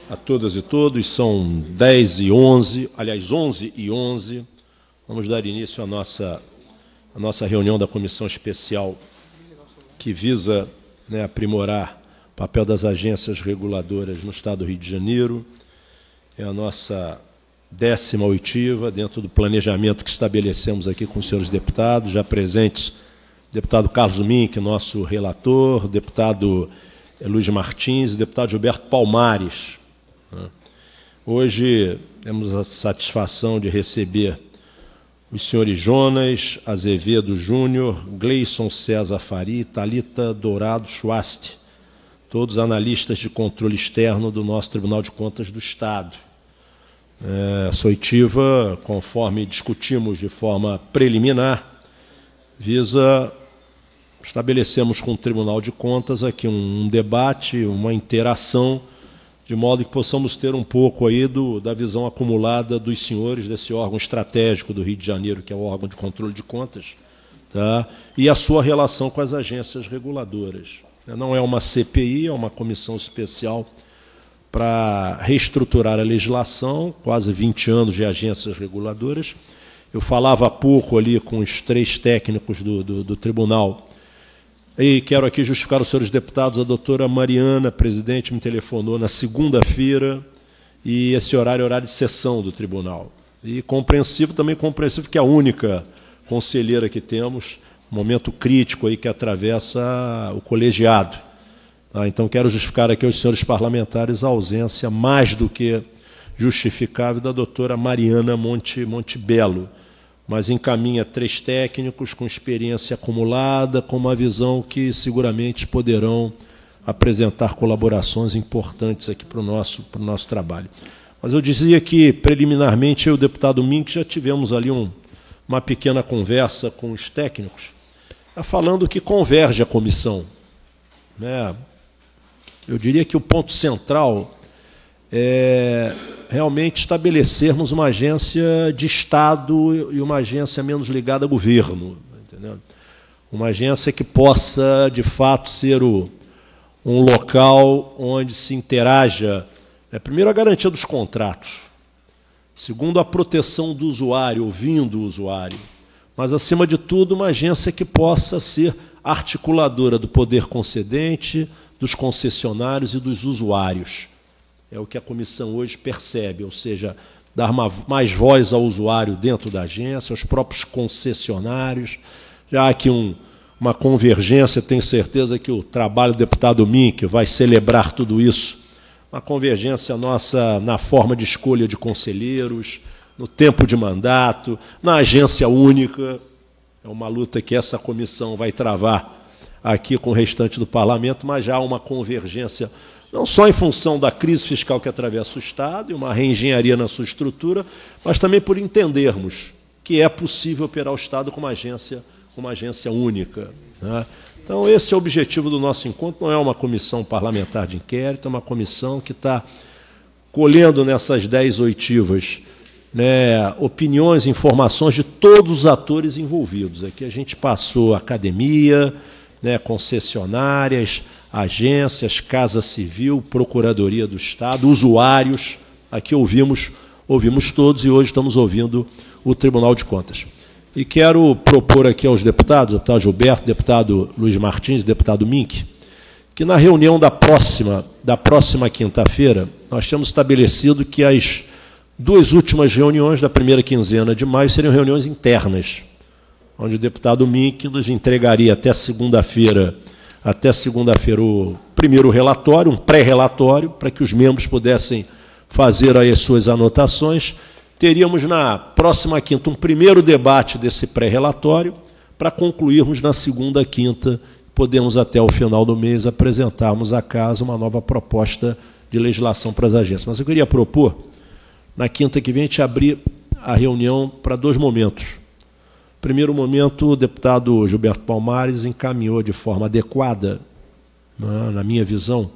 a todas e todos. São 10h11, aliás, 11h11. Vamos dar início à nossa reunião da Comissão Especial que visa, aprimorar o papel das agências reguladoras no Estado do Rio de Janeiro. É a nossa 10ª oitiva, dentro do planejamento que estabelecemos aqui com os senhores deputados, já presentes o deputado Carlos Mink, nosso relator, o deputado Luiz Martins e o deputado Gilberto Palmares. Hoje temos a satisfação de receber os senhores Jonas Azevedo Júnior, Gleison César Faria e Thalita Dourado Schwast, todos analistas de controle externo do nosso Tribunal de Contas do Estado. Essa oitiva, conforme discutimos de forma preliminar, visa estabelecemos com o Tribunal de Contas aqui um debate, uma interação, de modo que possamos ter um pouco aí da visão acumulada dos senhores desse órgão estratégico do Rio de Janeiro, que é o órgão de controle de contas, tá? E a sua relação com as agências reguladoras. Não é uma CPI, é uma comissão especial para reestruturar a legislação, quase 20 anos de agências reguladoras. Eu falava há pouco ali com os 3 técnicos do tribunal, e quero aqui justificar aos senhores deputados, a doutora Mariana, presidente, me telefonou na segunda-feira, e esse horário é horário de sessão do tribunal. E compreensível, também compreensível, que é a única conselheira que temos, momento crítico aí que atravessa o colegiado. Então, quero justificar aqui aos senhores parlamentares a ausência mais do que justificável da doutora Mariana Montebello, mas encaminha 3 técnicos com experiência acumulada, com uma visão que seguramente poderão apresentar colaborações importantes aqui para o nosso trabalho. Mas eu dizia que, preliminarmente, eu e o deputado Mink já tivemos ali uma pequena conversa com os técnicos, falando que converge a comissão. Eu diria que o ponto central é realmente estabelecermos uma agência de Estado e uma agência menos ligada ao governo, entendeu? Uma agência que possa, de fato, ser um local onde se interaja, primeiro, a garantia dos contratos, segundo, a proteção do usuário, ouvindo o usuário, mas, acima de tudo, uma agência que possa ser articuladora do poder concedente, dos concessionários e dos usuários. É o que a comissão hoje percebe, ou seja, dar mais voz ao usuário dentro da agência, aos próprios concessionários. Já há aqui uma convergência, tenho certeza que o trabalho do deputado Mink vai celebrar tudo isso, uma convergência nossa na forma de escolha de conselheiros, no tempo de mandato, na agência única. É uma luta que essa comissão vai travar aqui com o restante do parlamento, mas já há uma convergência, não só em função da crise fiscal que atravessa o Estado e uma reengenharia na sua estrutura, mas também por entendermos que é possível operar o Estado com uma agência única, né? Então, esse é o objetivo do nosso encontro. Não é uma comissão parlamentar de inquérito, é uma comissão que está colhendo nessas 10 oitivas, opiniões, informações de todos os atores envolvidos. Aqui a gente passou academia, concessionárias, agências, Casa Civil, Procuradoria do Estado, usuários. Aqui ouvimos todos, e hoje estamos ouvindo o Tribunal de Contas. E quero propor aqui aos deputados, deputado Gilberto, deputado Luiz Martins, deputado Mink, que na reunião da próxima quinta-feira, nós temos estabelecido que as 2 últimas reuniões da primeira quinzena de maio seriam reuniões internas, onde o deputado Mink nos entregaria até segunda-feira o primeiro relatório, um pré-relatório, para que os membros pudessem fazer aí as suas anotações. Teríamos na próxima quinta um primeiro debate desse pré-relatório, para concluirmos na segunda quinta, podemos até o final do mês apresentarmos à casa uma nova proposta de legislação para as agências. Mas eu queria propor, na quinta que vem, a gente abrir a reunião para 2 momentos. Primeiro momento, o deputado Gilberto Palmares encaminhou de forma adequada, na minha visão,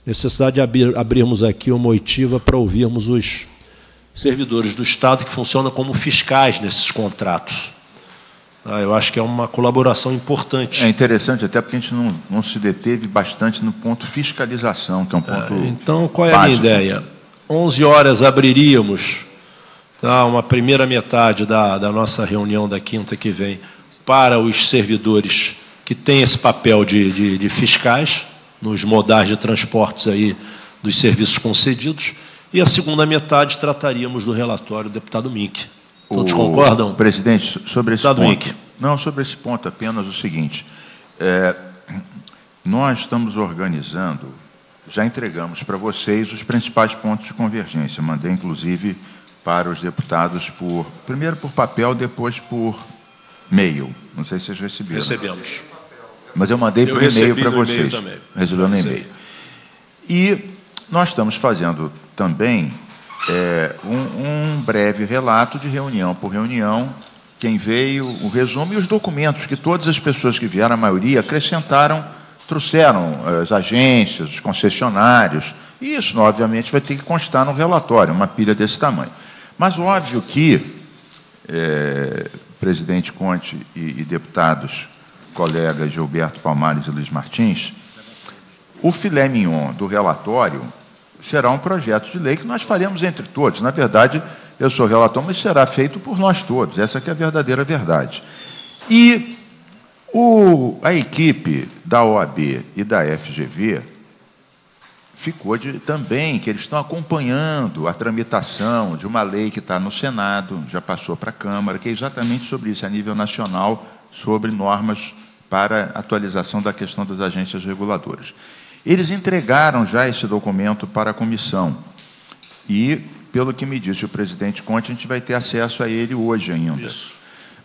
necessidade de abrirmos aqui uma oitiva para ouvirmos os servidores do Estado que funcionam como fiscais nesses contratos. Eu acho que é uma colaboração importante. É interessante, até porque a gente não se deteve bastante no ponto fiscalização, que é um ponto Então, qual é básico. A minha ideia? 11 horas abriríamos uma primeira metade da nossa reunião da quinta que vem para os servidores que têm esse papel de fiscais, nos modais de transportes aí dos serviços concedidos, e a segunda metade trataríamos do relatório do deputado Mink. Todos concordam? Presidente, sobre esse deputado ponto... Mink. Não, sobre esse ponto, apenas o seguinte. Nós estamos organizando, já entregamos para vocês os principais pontos de convergência. Mandei, inclusive, para os deputados, primeiro por papel, depois por e-mail. Não sei se vocês receberam. Recebemos. Mas eu mandei por e-mail para vocês. Também. Recebeu no e-mail. E nós estamos fazendo também um breve relato de reunião por reunião, quem veio, o resumo e os documentos que todas as pessoas que vieram, a maioria, acrescentaram, trouxeram as agências, os concessionários. E isso, obviamente, vai ter que constar no relatório, uma pilha desse tamanho. Mas, óbvio que, presidente Conte e deputados, colegas Gilberto Palmares e Luiz Martins, o filé mignon do relatório será um projeto de lei que nós faremos entre todos. Na verdade, eu sou relator, mas será feito por nós todos. Essa que é a verdadeira verdade. E a equipe da OAB e da FGV ficou também que eles estão acompanhando a tramitação de uma lei que está no Senado, já passou para a Câmara, que é exatamente sobre isso, a nível nacional, sobre normas para atualização da questão das agências reguladoras. Eles entregaram já esse documento para a comissão e, pelo que me disse o presidente Conte, a gente vai ter acesso a ele hoje ainda. Isso.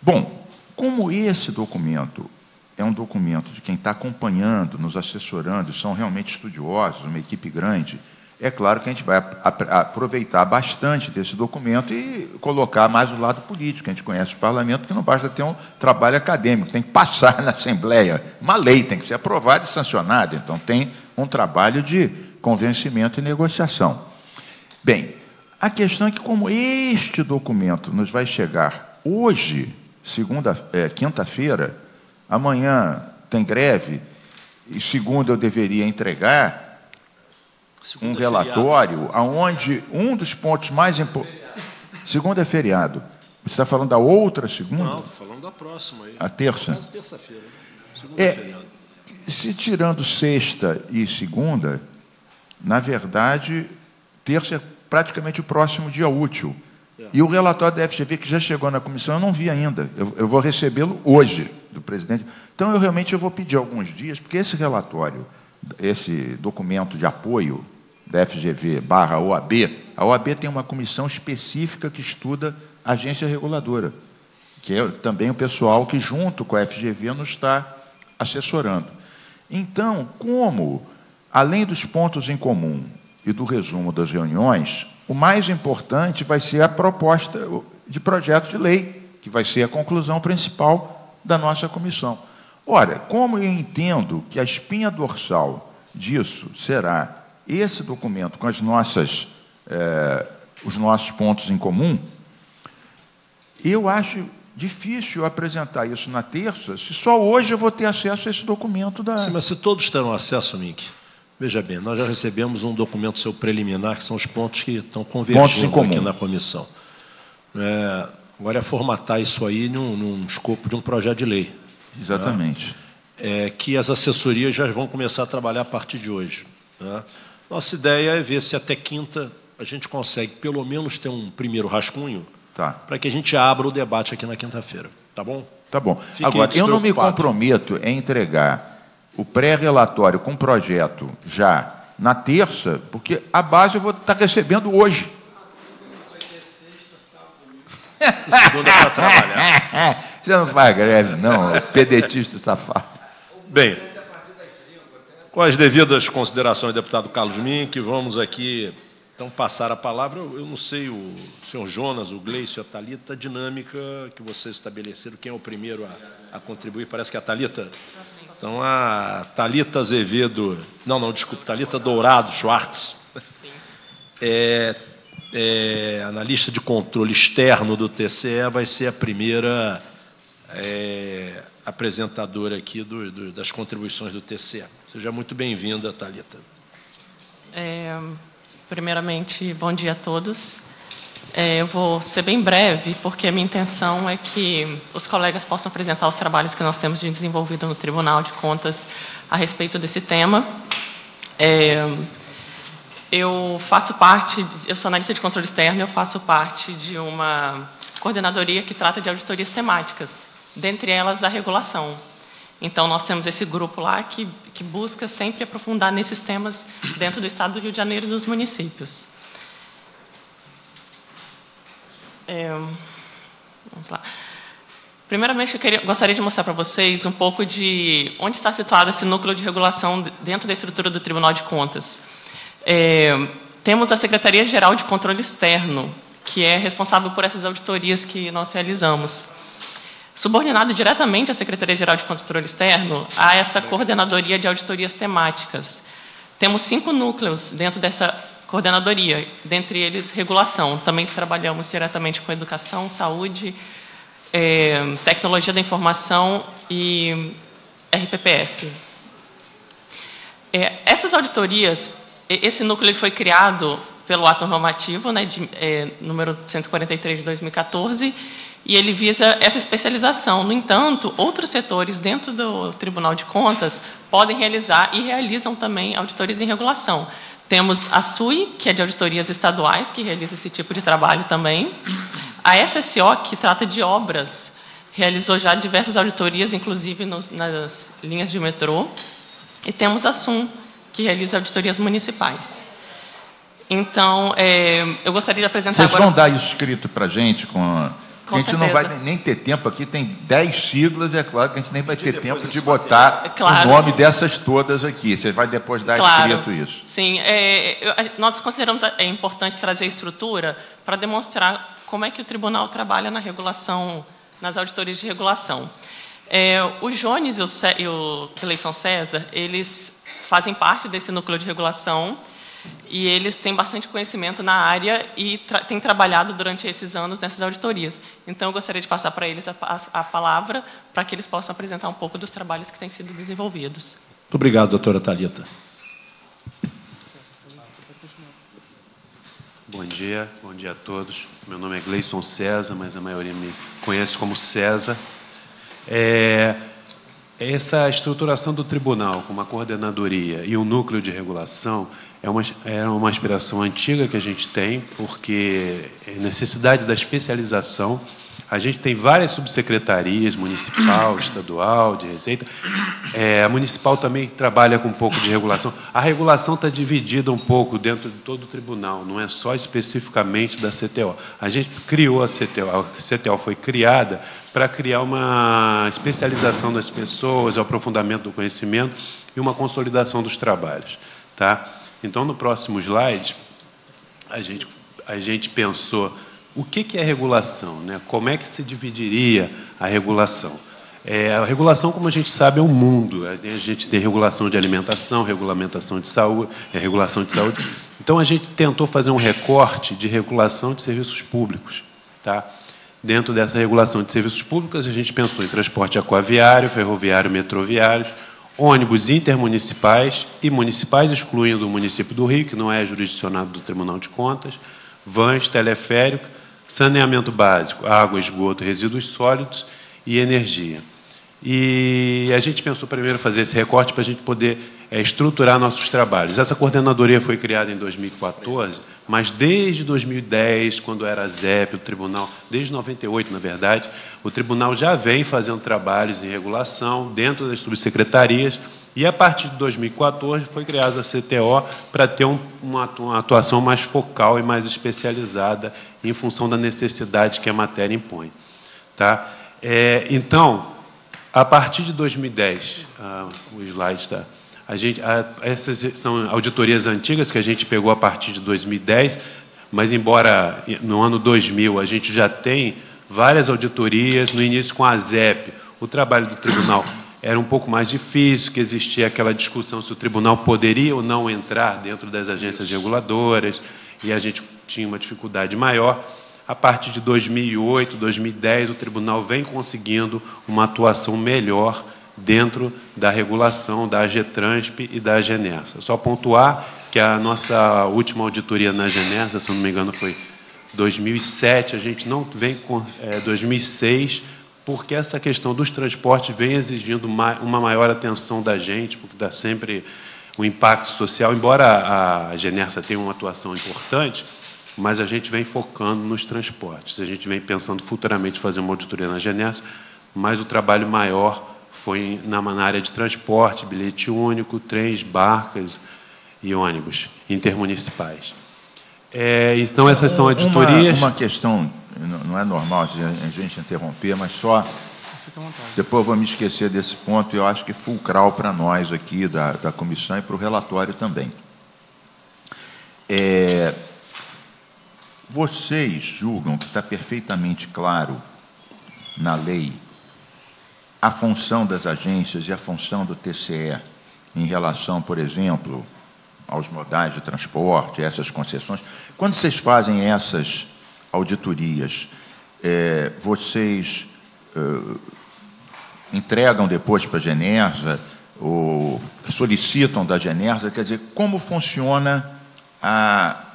Bom, como esse documento é um documento de quem está acompanhando, nos assessorando, são realmente estudiosos, uma equipe grande, é claro que a gente vai aproveitar bastante desse documento e colocar mais o lado político. A gente conhece o parlamento, porque não basta ter um trabalho acadêmico, tem que passar na Assembleia. Uma lei tem que ser aprovada e sancionada, então tem um trabalho de convencimento e negociação. Bem, a questão é que, como este documento nos vai chegar hoje, quinta-feira, amanhã tem greve, e segunda eu deveria entregar um relatório onde um dos pontos mais importantes... Segunda é feriado. Você está falando da outra segunda? Não, estou falando da próxima. Aí. A terça? Terça-feira. Segunda é feriado. Se tirando sexta e segunda, na verdade, terça é praticamente o próximo dia útil. E o relatório da FGV, que já chegou na comissão, eu não vi ainda. Eu vou recebê-lo hoje, do presidente. Então, eu vou pedir alguns dias, porque esse relatório, esse documento de apoio da FGV/OAB, a OAB tem uma comissão específica que estuda a agência reguladora, que é também o pessoal que, junto com a FGV, nos está assessorando. Então, como, além dos pontos em comum e do resumo das reuniões, o mais importante vai ser a proposta de projeto de lei, que vai ser a conclusão principal da nossa comissão. Ora, como eu entendo que a espinha dorsal disso será esse documento com os nossos pontos em comum, eu acho difícil apresentar isso na terça, se só hoje eu vou ter acesso a esse documento da... Sim, mas se todos terão acesso, Mink, veja bem, nós já recebemos um documento seu preliminar, que são os pontos que estão convergindo aqui na comissão. Agora é formatar isso aí num escopo de um projeto de lei. Exatamente. Que as assessorias já vão começar a trabalhar a partir de hoje. Nossa ideia é ver se até quinta a gente consegue, pelo menos, ter um primeiro rascunho, para que a gente abra o debate aqui na quinta-feira. Tá bom? Tá bom. Agora, eu não me comprometo em entregar o pré-relatório com projeto já na terça, porque a base eu vou estar recebendo hoje. Segunda para trabalhar. Você não faz greve, não, pedetista safado. Bem, com as devidas considerações, deputado Carlos Mink, vamos aqui, então, passar a palavra. Eu não sei, o senhor Jonas, o Gleice, a Thalita, a dinâmica que vocês estabeleceram, quem é o primeiro a contribuir? Parece que é a Thalita. Então, a Thalita Azevedo... Não, desculpe, Thalita Dourado Schwartz, analista de controle externo do TCE, vai ser a primeira apresentadora aqui das contribuições do TCE. Seja muito bem-vinda, Thalita. Primeiramente, bom dia a todos. Eu vou ser bem breve, porque a minha intenção é que os colegas possam apresentar os trabalhos que nós temos desenvolvido no Tribunal de Contas a respeito desse tema. Eu sou analista de controle externo, eu faço parte de uma coordenadoria que trata de auditorias temáticas, dentre elas a regulação. Então, nós temos esse grupo lá que busca sempre aprofundar nesses temas dentro do Estado do Rio de Janeiro e dos municípios. Vamos lá. Primeiramente, eu gostaria de mostrar para vocês um pouco de onde está situado esse núcleo de regulação dentro da estrutura do Tribunal de Contas. Temos a Secretaria-Geral de Controle Externo, que é responsável por essas auditorias que nós realizamos. Subordinado diretamente à Secretaria-Geral de Controle Externo, há essa coordenadoria de auditorias temáticas. Temos 5 núcleos dentro dessa coordenadoria, dentre eles regulação. Também trabalhamos diretamente com educação, saúde, tecnologia da informação e RPPS. Essas auditorias, esse núcleo foi criado pelo ato normativo, né, número 143 de 2014, e ele visa essa especialização. No entanto, outros setores dentro do Tribunal de Contas podem realizar e realizam também auditorias em regulação. Temos a SUI, que é de auditorias estaduais, que realiza esse tipo de trabalho também. A SSO, que trata de obras, realizou já diversas auditorias, inclusive nas linhas de metrô. E temos a SUM, que realiza auditorias municipais. Então, eu gostaria de apresentar agora... Vocês vão dar isso escrito para a gente? A gente certeza. não vai nem ter tempo aqui, tem 10 siglas, é claro que a gente nem vai ter tempo de botar o nome dessas todas aqui. Você vai depois dar escrito isso. Sim, nós consideramos importante trazer a estrutura para demonstrar como é que o tribunal trabalha na regulação, nas auditorias de regulação. O Jones e o Gleison César, eles fazem parte desse núcleo de regulação e eles têm bastante conhecimento na área e têm trabalhado durante esses anos nessas auditorias. Então, eu gostaria de passar para eles a palavra para que eles possam apresentar um pouco dos trabalhos que têm sido desenvolvidos. Muito obrigado, doutora Thalita. Bom dia a todos. Meu nome é Gleison César, mas a maioria me conhece como César. Essa estruturação do tribunal com uma coordenadoria e um núcleo de regulação é uma aspiração antiga que a gente tem, porque é necessidade da especialização. A gente tem várias subsecretarias, municipal, estadual, de receita. A municipal também trabalha com um pouco de regulação. A regulação está dividida um pouco dentro de todo o tribunal, não é só especificamente da CTO. A gente criou a CTO foi criada para criar uma especialização das pessoas, o aprofundamento do conhecimento e uma consolidação dos trabalhos. Tá? Então, no próximo slide, a gente pensou o que é regulação, né? Como é que se dividiria a regulação? A regulação, como a gente sabe, é um mundo. A gente tem regulação de alimentação, regulamentação de saúde, regulação de saúde. Então, a gente tentou fazer um recorte de regulação de serviços públicos. Tá? Dentro dessa regulação de serviços públicos, a gente pensou em transporte aquaviário, ferroviário, metroviários, ônibus intermunicipais e municipais, excluindo o município do Rio, que não é jurisdicionado do Tribunal de Contas, vans, teleférico, saneamento básico, água, esgoto, resíduos sólidos e energia. E a gente pensou primeiro fazer esse recorte para a gente poder estruturar nossos trabalhos. Essa coordenadoria foi criada em 2014, mas desde 2010, quando era a ZEP, o tribunal, desde 98, na verdade, o tribunal já vem fazendo trabalhos em regulação dentro das subsecretarias, e a partir de 2014 foi criada a CTO para ter uma atuação mais focal e mais especializada em função da necessidade que a matéria impõe. Tá? Então, a partir de 2010, o slide está... essas são auditorias antigas que a gente pegou a partir de 2010, mas embora no ano 2000 a gente já tem várias auditorias, no início com a ZEP, o trabalho do tribunal era um pouco mais difícil, que existia aquela discussão se o tribunal poderia ou não entrar dentro das agências reguladoras, e a gente tinha uma dificuldade maior. a partir de 2008, 2010, o tribunal vem conseguindo uma atuação melhor dentro da regulação da AGETRANSP e da AGENERSA. Só pontuar que a nossa última auditoria na AGENERSA, se não me engano, foi 2007, a gente não vem com 2006, porque essa questão dos transportes vem exigindo uma maior atenção da gente, porque dá sempre um impacto social, embora a AGENERSA tenha uma atuação importante, mas a gente vem focando nos transportes. A gente vem pensando futuramente fazer uma auditoria na AGENERSA, mas o trabalho maior foi na área de transporte, bilhete único, trens, barcas e ônibus intermunicipais. Então, essas são auditorias... Uma questão, não é normal a gente interromper, mas só... Depois eu vou me esquecer desse ponto, eu acho que fulcral para nós aqui da comissão e para o relatório também. Vocês julgam que está perfeitamente claro na lei a função das agências e a função do TCE em relação, por exemplo, aos modais de transporte, essas concessões? Quando vocês fazem essas auditorias, vocês entregam depois para a AGENERSA ou solicitam da AGENERSA? Quer dizer, como funciona a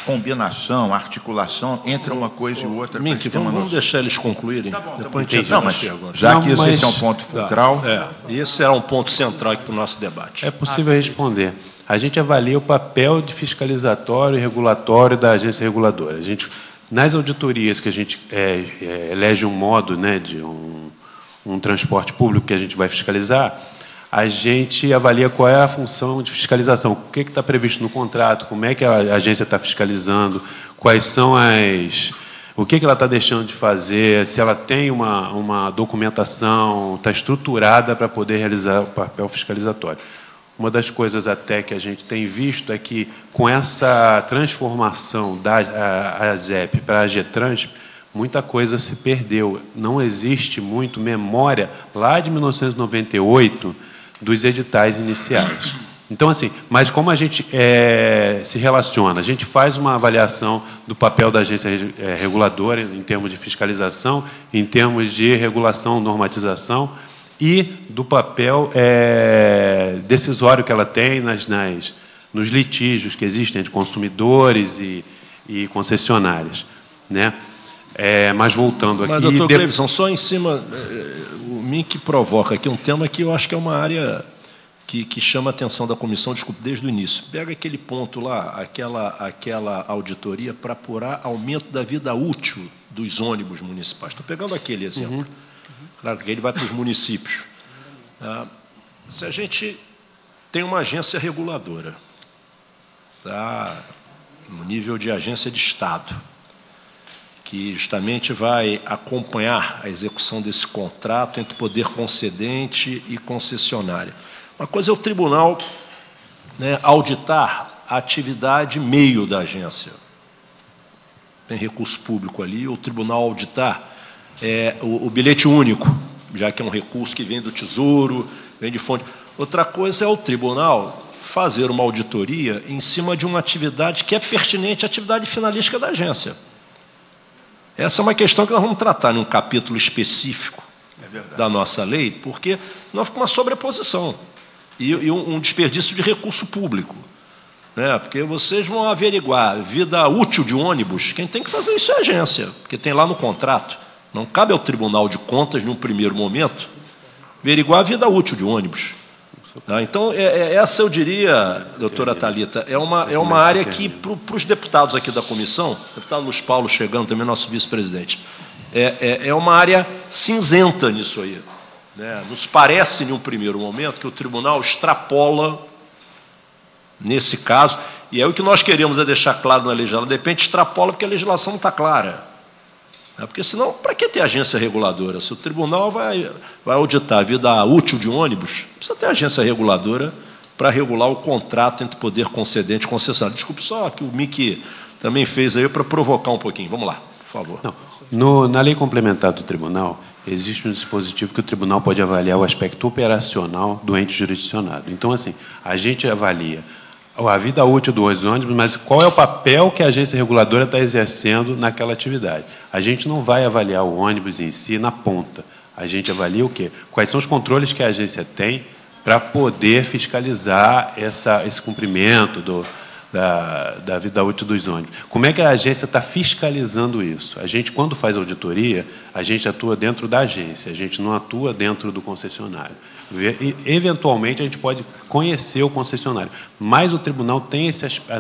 combinação, a articulação entre uma coisa e outra? Mink, vamos deixar eles concluírem. Tá bom, depois tá bom. a gente Não, mas já que esse é um ponto fulcral... E esse será um ponto central aqui para o nosso debate. É possível responder. A gente avalia o papel de fiscalizatório e regulatório da agência reguladora. A gente, nas auditorias que a gente elege um modo, né, de um transporte público que a gente vai fiscalizar, a gente avalia qual é a função de fiscalização, o que está previsto no contrato, como é que a agência está fiscalizando, quais são o que ela está deixando de fazer, se ela tem uma documentação, está estruturada para poder realizar o papel fiscalizatório. Uma das coisas até que a gente tem visto é que, com essa transformação da ASEP para a AGETRANSP, muita coisa se perdeu. Não existe muito memória, lá de 1998, dos editais iniciais. Então, assim, mas como a gente se relaciona? A gente faz uma avaliação do papel da agência reguladora em termos de fiscalização, em termos de regulação, normatização, e do papel decisório que ela tem nos litígios que existem entre consumidores e concessionárias, né? Mas voltando aqui... Mas, doutor Cleveson, só em cima, o Mink provoca aqui um tema que eu acho que é uma área que chama a atenção da comissão, desculpe, desde o início. Pega aquele ponto lá, aquela auditoria para apurar aumento da vida útil dos ônibus municipais. Estou pegando aquele exemplo. Claro que ele vai para os municípios. Se a gente tem uma agência reguladora, no nível de agência de Estado, que justamente vai acompanhar a execução desse contrato entre poder concedente e concessionária. Uma coisa é o tribunal, né, auditar a atividade meio da agência. Tem recurso público ali, o tribunal auditar o bilhete único, já que é um recurso que vem do Tesouro, vem de fonte. Outra coisa é o tribunal fazer uma auditoria em cima de uma atividade que é pertinente à atividade finalística da agência. Essa é uma questão que nós vamos tratar em um capítulo específico da nossa lei, porque senão fica uma sobreposição e um desperdício de recurso público. Né? Porque vocês vão averiguar vida útil de ônibus, quem tem que fazer isso é a agência, porque tem lá no contrato. Não cabe ao Tribunal de Contas, num primeiro momento, averiguar a vida útil de ônibus. Então, essa eu diria, doutora Thalita, é uma área que, para os deputados aqui da comissão, o deputado Luiz Paulo chegando também, nosso vice-presidente, é uma área cinzenta nisso aí. Né? Nos parece, em um primeiro momento, que o tribunal extrapola nesse caso, e é o que nós queremos deixar claro na legislação, de repente extrapola porque a legislação não está clara. Porque senão, para que ter agência reguladora? Se o tribunal vai auditar a vida útil de ônibus, precisa ter agência reguladora para regular o contrato entre poder concedente e concessionário. Desculpe só que o Mink também fez aí para provocar um pouquinho. Vamos lá, por favor. Não, na lei complementar do tribunal, existe um dispositivo que o tribunal pode avaliar o aspecto operacional do ente jurisdicionado. Então, assim, a gente avalia a vida útil dos ônibus, mas qual é o papel que a agência reguladora está exercendo naquela atividade. A gente não vai avaliar o ônibus em si na ponta. A gente avalia o quê? Quais são os controles que a agência tem para poder fiscalizar esse cumprimento da vida útil dos ônibus. Como é que a agência está fiscalizando isso? A gente, quando faz auditoria, a gente atua dentro da agência, a gente não atua dentro do concessionário. E, eventualmente, a gente pode conhecer o concessionário, mas o tribunal tem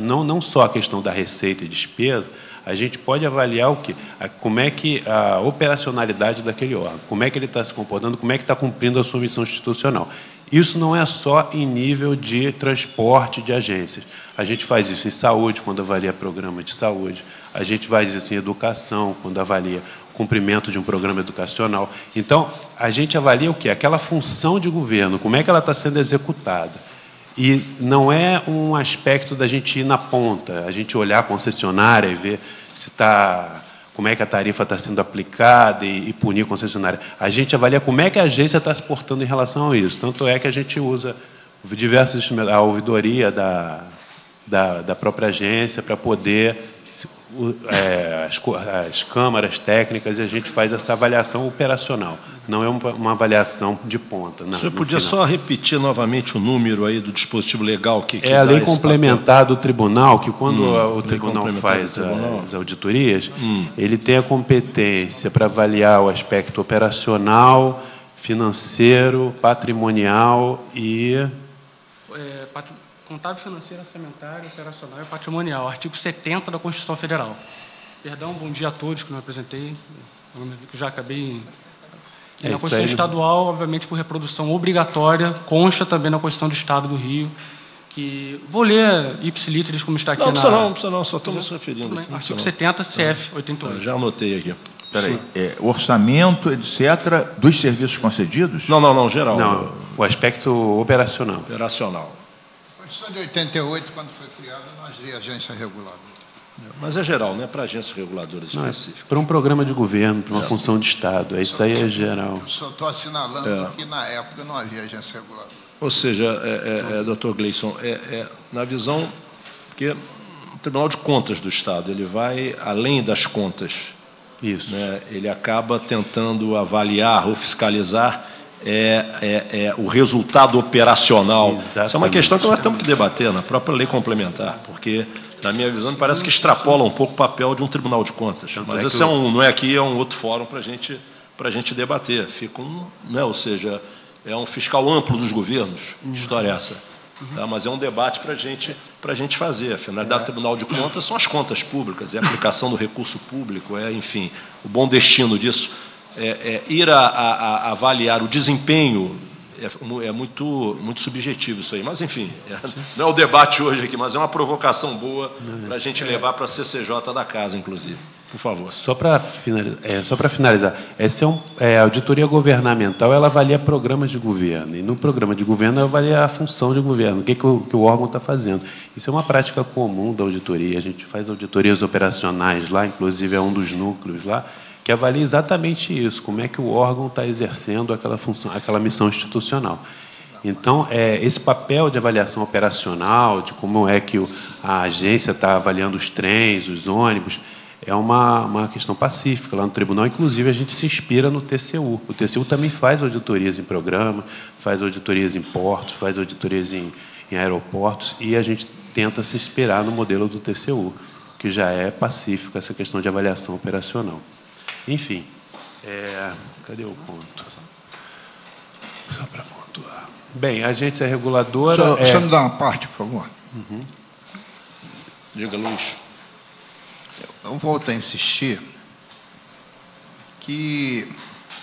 não só a questão da receita e despesa, a gente pode avaliar o quê? Como é que a operacionalidade daquele órgão, como é que ele está se comportando, como é que está cumprindo a sua missão institucional. Isso não é só em nível de transporte de agências. A gente faz isso em saúde, quando avalia programa de saúde. A gente faz isso em educação, quando avalia o cumprimento de um programa educacional. Então, a gente avalia o quê? Aquela função de governo, como é que ela está sendo executada. E não é um aspecto da gente ir na ponta, a gente olhar a concessionária e ver se está... como é que a tarifa está sendo aplicada e punir a concessionária. A gente avalia como é que a agência está se portando em relação a isso. Tanto é que a gente usa diversos instrumentos, a ouvidoria da própria agência para poder, as câmaras técnicas, e a gente faz essa avaliação operacional. Não é uma avaliação de ponta. O senhor podia só repetir novamente o número aí do dispositivo legal que é a lei complementar do tribunal, que quando o tribunal faz as auditorias, ele tem a competência para avaliar o aspecto operacional, financeiro, patrimonial e... Contábil, financeiro, orçamentário, operacional e patrimonial. Artigo 70 da Constituição Federal. Perdão, bom dia a todos que não me apresentei, que já acabei... na Constituição Estadual, obviamente, por reprodução obrigatória, consta também na Constituição do Estado do Rio, que... Vou ler ipsiliteris, como está aqui não, precisa não, só estamos se referindo. Aqui, artigo 70, CF 88. Já anotei aqui. Espera aí, orçamento, etc., dos serviços concedidos? Não, geral. Não, o aspecto operacional. Operacional. A Constituição de 88, quando foi criada, não havia agência reguladora. Mas é geral, não é para agências reguladoras específicas. Para um programa de governo, para uma função de Estado. Isso aí é geral. Só estou assinalando que, na época, não havia agência reguladora. Ou seja, doutor Gleison, na visão... Porque o Tribunal de Contas do Estado, ele vai além das contas. Isso. Né? Ele acaba tentando avaliar ou fiscalizar o resultado operacional. Exatamente. Isso é uma questão que nós temos que debater na própria lei complementar, porque, na minha visão, parece que extrapola um pouco o papel de um Tribunal de Contas. Mas esse não é aqui, é um outro fórum para a gente debater. Fica ou seja, é um fiscal amplo dos governos. Que história é essa? Tá? Mas é um debate para a gente fazer. A finalidade do Tribunal de Contas são as contas públicas, é a aplicação do recurso público, enfim, o bom destino disso. Ir a avaliar o desempenho é muito subjetivo isso aí. Mas, enfim, não é o debate hoje aqui, mas é uma provocação boa para a gente levar para a CCJ da casa, inclusive. Por favor. Só para finalizar, a auditoria governamental, ela avalia programas de governo, e no programa de governo ela avalia a função de governo, o que o órgão está fazendo. Isso é uma prática comum da auditoria, a gente faz auditorias operacionais lá, inclusive é um dos núcleos lá, que avalia exatamente isso, como é que o órgão está exercendo aquela função, aquela missão institucional. Então, esse papel de avaliação operacional, de como é que a agência está avaliando os trens, os ônibus, é uma questão pacífica lá no tribunal. Inclusive, a gente se inspira no TCU. O TCU também faz auditorias em programa, faz auditorias em portos, faz auditorias em aeroportos, e a gente tenta se inspirar no modelo do TCU, que já é pacífico, essa questão de avaliação operacional. Enfim, cadê o ponto? Só para pontuar. Bem, a agência reguladora... Só me dá uma parte, por favor. Diga, Luiz. Eu volto a insistir que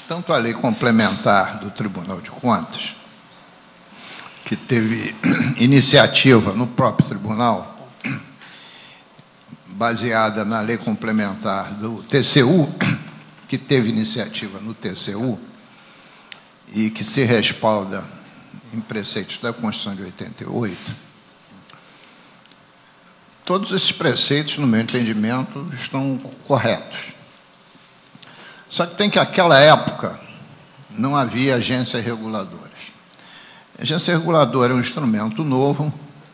tanto a lei complementar do Tribunal de Contas, que teve iniciativa no próprio tribunal, baseada na lei complementar do TCU, que teve iniciativa no TCU e que se respalda em preceitos da Constituição de 88, todos esses preceitos, no meu entendimento, estão corretos. Só que tem que, naquela época, não havia agências reguladoras. A agência reguladora é um instrumento novo,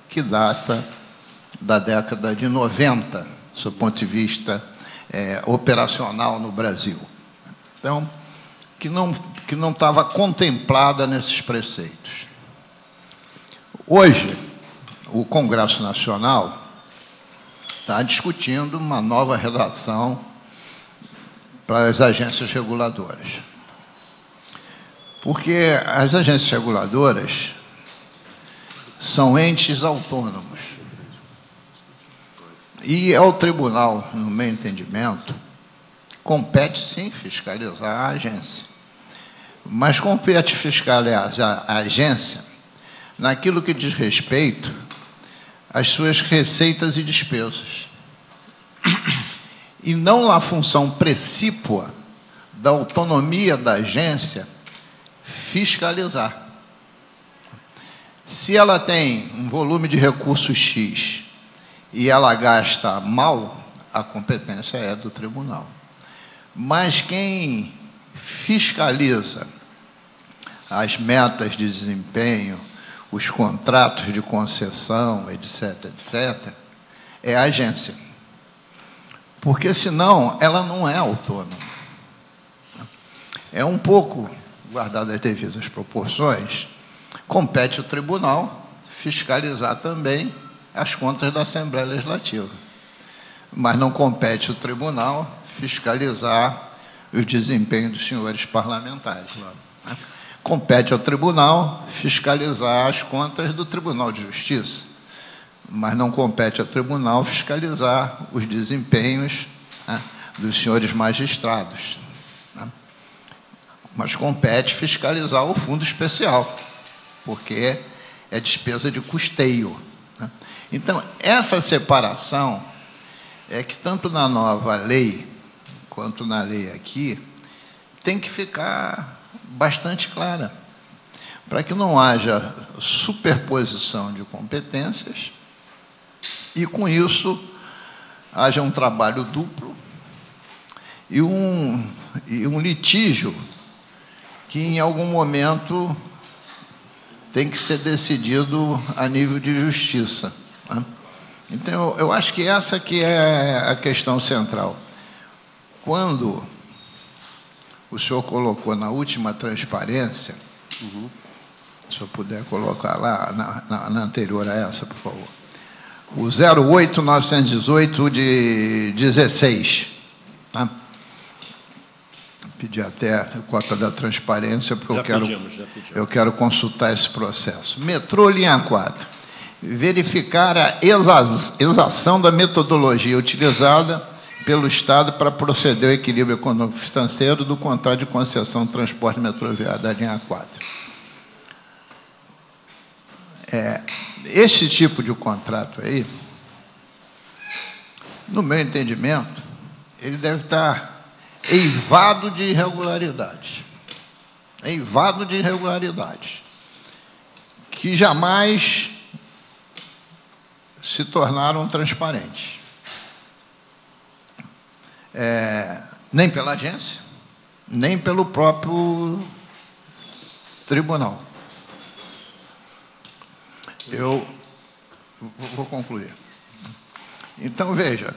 que data da década de 90, do ponto de vista operacional no Brasil. Então, que não estava contemplada nesses preceitos. Hoje, o Congresso Nacional está discutindo uma nova redação para as agências reguladoras. Porque as agências reguladoras são entes autônomos. E ao tribunal, no meu entendimento, compete, sim, fiscalizar a agência. Mas compete fiscalizar a agência naquilo que diz respeito às suas receitas e despesas. E não na função precípua da autonomia da agência fiscalizar. Se ela tem um volume de recursos X e ela gasta mal, a competência é do tribunal. Mas quem fiscaliza as metas de desempenho, os contratos de concessão, etc., etc., é a agência. Porque, senão, ela não é autônoma. É um pouco, guardadas as devidas proporções, compete ao tribunal fiscalizar também as contas da Assembleia Legislativa. Mas não compete ao tribunal fiscalizar os desempenhos dos senhores parlamentares. Compete ao tribunal fiscalizar as contas do Tribunal de Justiça, mas não compete ao tribunal fiscalizar os desempenhos dos senhores magistrados. Mas compete fiscalizar o fundo especial, porque é despesa de custeio. Então, essa separação é que, tanto na nova lei, quanto na lei aqui, tem que ficar bastante clara, para que não haja superposição de competências e, com isso, haja um trabalho duplo e um litígio que, em algum momento, tem que ser decidido a nível de justiça. Então, eu acho que essa que é a questão central. Quando o senhor colocou na última transparência, se eu puder colocar lá, na anterior a essa, por favor, o 08.918 de 16, tá? Pedi até a cópia da transparência, porque eu quero consultar esse processo. Metrô, linha 4. Verificar a exação da metodologia utilizada pelo Estado para proceder ao equilíbrio econômico-financeiro do contrato de concessão de transporte metroviário da linha 4. Esse tipo de contrato aí, no meu entendimento, ele deve estar eivado de irregularidades. Eivado de irregularidades. Que jamais se tornaram transparentes. Nem pela agência, nem pelo próprio tribunal. Eu vou concluir. Então, veja,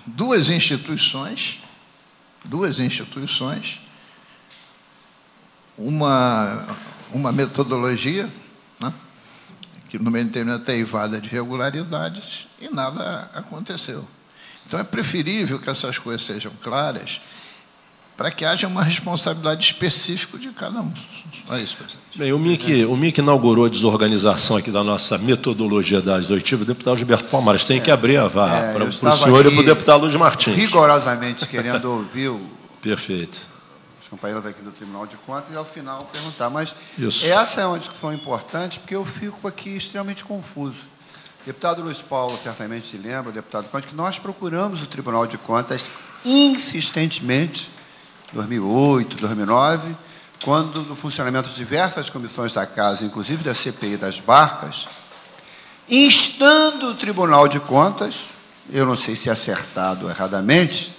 duas instituições, uma metodologia, né, que no meu entendimento é eivada de irregularidades, e nada aconteceu. Então, é preferível que essas coisas sejam claras para que haja uma responsabilidade específica de cada um. É isso, presidente. Bem, o MIC inaugurou a desorganização aqui da nossa metodologia das oitivas. O deputado Gilberto Palmares tem que abrir a vaga para o senhor e para o deputado Luiz Martins. Rigorosamente querendo ouvir Perfeito. os companheiros aqui do Tribunal de Contas e, ao final, perguntar. Mas isso. Essa é uma discussão importante, porque eu fico aqui extremamente confuso. O deputado Luiz Paulo certamente se lembra, o deputado Conte, que nós procuramos o Tribunal de Contas insistentemente, 2008, 2009, quando, no funcionamento de diversas comissões da Casa, inclusive da CPI das Barcas, instando o Tribunal de Contas, eu não sei se acertado ou erradamente,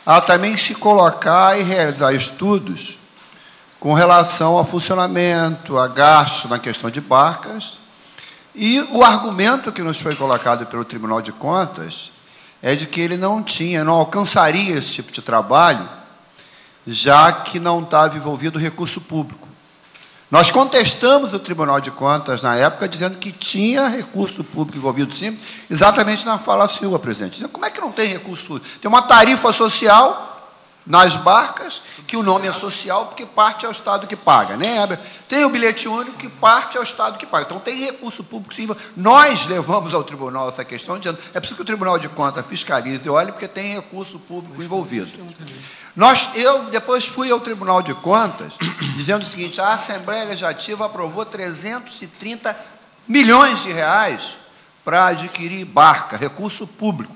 a também se colocar e realizar estudos com relação ao funcionamento, a gasto na questão de barcas, E o argumento que nos foi colocado pelo Tribunal de Contas é de que ele não alcançaria esse tipo de trabalho, já que não estava envolvido recurso público. Nós contestamos o Tribunal de Contas, na época, dizendo que tinha recurso público envolvido, sim, exatamente na fala sua, presidente. Dizendo, como é que não tem recurso público? Tem uma tarifa social nas barcas, que o nome é social, porque parte ao Estado que paga, né? Tem o bilhete único, que parte ao Estado que paga. Então, tem recurso público, sim. Nós levamos ao tribunal essa questão, dizendo, é preciso que o Tribunal de Contas fiscalize e olhe, porque tem recurso público envolvido. Eu depois fui ao Tribunal de Contas, dizendo o seguinte, a Assembleia Legislativa aprovou 330 milhões de reais para adquirir barca, recurso público.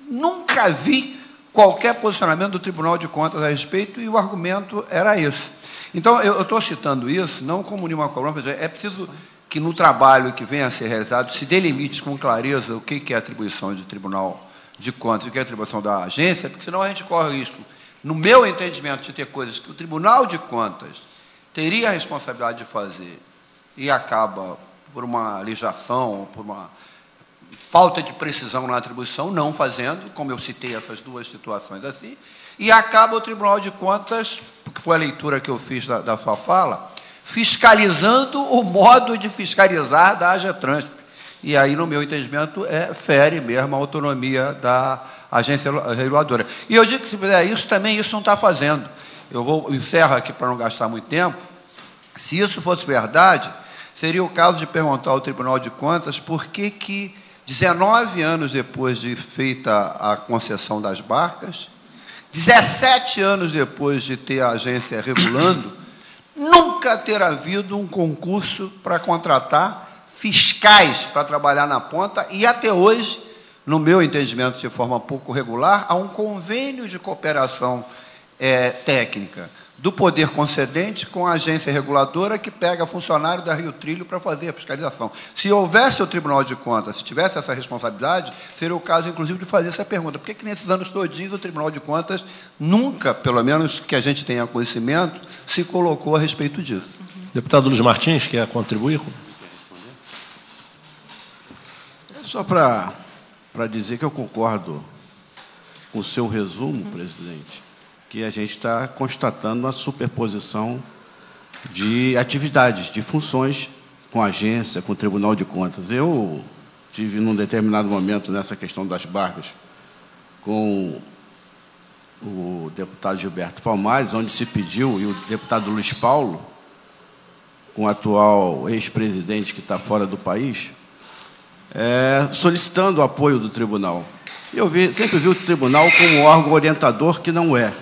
Nunca vi qualquer posicionamento do Tribunal de Contas a respeito, e o argumento era esse. Então, eu estou citando isso, não como uma coluna, é preciso que no trabalho que venha a ser realizado se delimite com clareza o que é a atribuição de Tribunal de Contas e o que é a atribuição da agência, porque senão a gente corre o risco, no meu entendimento, de ter coisas que o Tribunal de Contas teria a responsabilidade de fazer e acaba, por uma legislação, por uma falta de precisão na atribuição, não fazendo, como eu citei essas duas situações assim, e acaba o Tribunal de Contas, porque foi a leitura que eu fiz da sua fala, fiscalizando o modo de fiscalizar da AGETRANSP. E aí, no meu entendimento, fere mesmo a autonomia da agência reguladora. E eu digo que, se fizer isso, também isso não está fazendo. Eu encerro aqui para não gastar muito tempo. Se isso fosse verdade, seria o caso de perguntar ao Tribunal de Contas por que 19 anos depois de feita a concessão das barcas, 17 anos depois de ter a agência regulando, nunca ter havido um concurso para contratar fiscais para trabalhar na ponta, e até hoje, no meu entendimento de forma pouco regular, há um convênio de cooperação técnica do poder concedente com a agência reguladora que pega funcionário da Rio Trilho para fazer a fiscalização. Se houvesse o Tribunal de Contas, se tivesse essa responsabilidade, seria o caso, inclusive, de fazer essa pergunta. Por que nesses anos todinhos o Tribunal de Contas nunca, pelo menos que a gente tenha conhecimento, se colocou a respeito disso? Deputado Luiz Martins, quer contribuir? Só para dizer que eu concordo com o seu resumo, presidente, que a gente está constatando uma superposição de atividades, de funções com a agência, com o Tribunal de Contas. Eu tive, num determinado momento, nessa questão das barcas, com o deputado Gilberto Palmares, onde se pediu, e o deputado Luiz Paulo, com o atual ex-presidente que está fora do país, solicitando o apoio do tribunal. Eu sempre vi o tribunal como órgão orientador, que não é,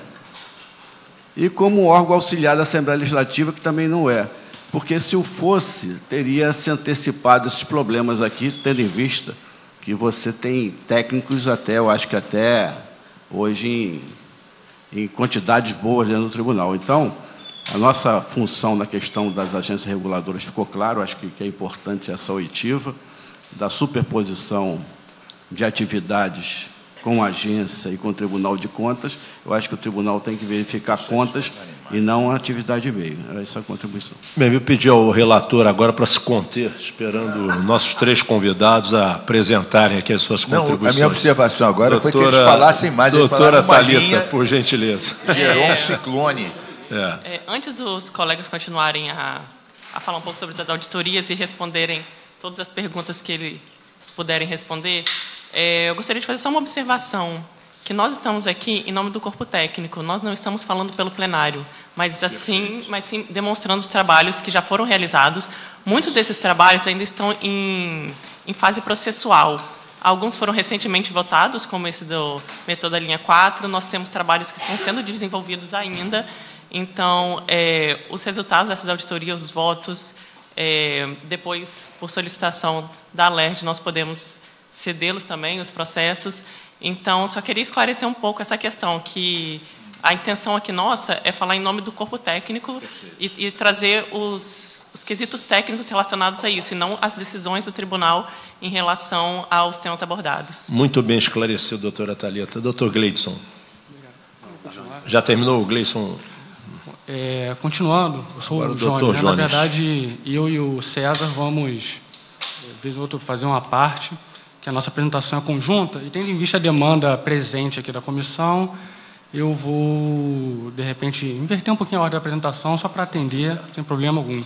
e como órgão auxiliar da Assembleia Legislativa, que também não é, porque, se o fosse, teria se antecipado esses problemas aqui, tendo em vista que você tem técnicos eu acho que até hoje em quantidades boas dentro do tribunal. Então, a nossa função na questão das agências reguladoras ficou claro, acho que é importante essa oitiva, da superposição de atividades com a agência e com o Tribunal de Contas. Eu acho que o tribunal tem que verificar contas e não a atividade meio. Era essa a contribuição. Bem, eu pedi ao relator agora para se conter, esperando nossos três convidados a apresentarem aqui as suas contribuições. A minha observação agora foi que eles falassem mais. Doutora Thalita, por gentileza. Gerou um ciclone. Antes dos colegas continuarem a falar um pouco sobre as auditorias e responderem todas as perguntas que eles puderem responder, eu gostaria de fazer só uma observação, que nós estamos aqui em nome do corpo técnico, nós não estamos falando pelo plenário, mas sim demonstrando os trabalhos que já foram realizados. Muitos desses trabalhos ainda estão em fase processual. Alguns foram recentemente votados, como esse do metrô da linha 4, nós temos trabalhos que estão sendo desenvolvidos ainda. Então, os resultados dessas auditorias, os votos, depois, por solicitação da LERJ, nós podemos cedê-los também, os processos. Então, só queria esclarecer um pouco essa questão, que a intenção aqui nossa é falar em nome do corpo técnico e trazer os quesitos técnicos relacionados a isso, e não as decisões do tribunal em relação aos temas abordados. Muito bem esclarecido, doutora Thalita. Doutor Gleidson. Já terminou, Gleidson? Continuando, eu sou o Jones. Na verdade, eu e o César vamos vez ou outra, fazer uma parte, que a nossa apresentação é conjunta, e tendo em vista a demanda presente aqui da comissão, eu vou, de repente, inverter um pouquinho a ordem da apresentação, só para atender, sem problema algum.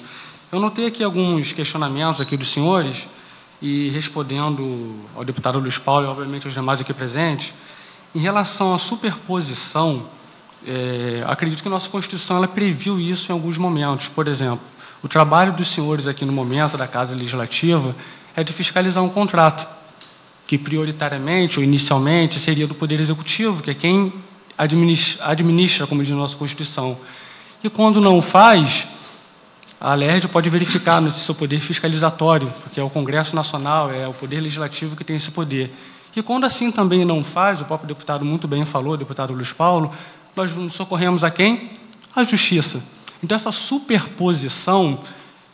Eu notei aqui alguns questionamentos aqui dos senhores, e respondendo ao deputado Luiz Paulo e, obviamente, aos demais aqui presentes, em relação à superposição, acredito que a nossa Constituição ela previu isso em alguns momentos. Por exemplo, o trabalho dos senhores aqui no momento da Casa Legislativa é de fiscalizar um contrato, que prioritariamente ou inicialmente seria do Poder Executivo, que é quem administra, como diz a nossa Constituição. E quando não o faz, a LERJ pode verificar nesse seu poder fiscalizatório, porque é o Congresso Nacional, é o Poder Legislativo que tem esse poder. E quando assim também não faz, o próprio deputado muito bem falou, o deputado Luiz Paulo, nós nos socorremos a quem? A Justiça. Então, essa superposição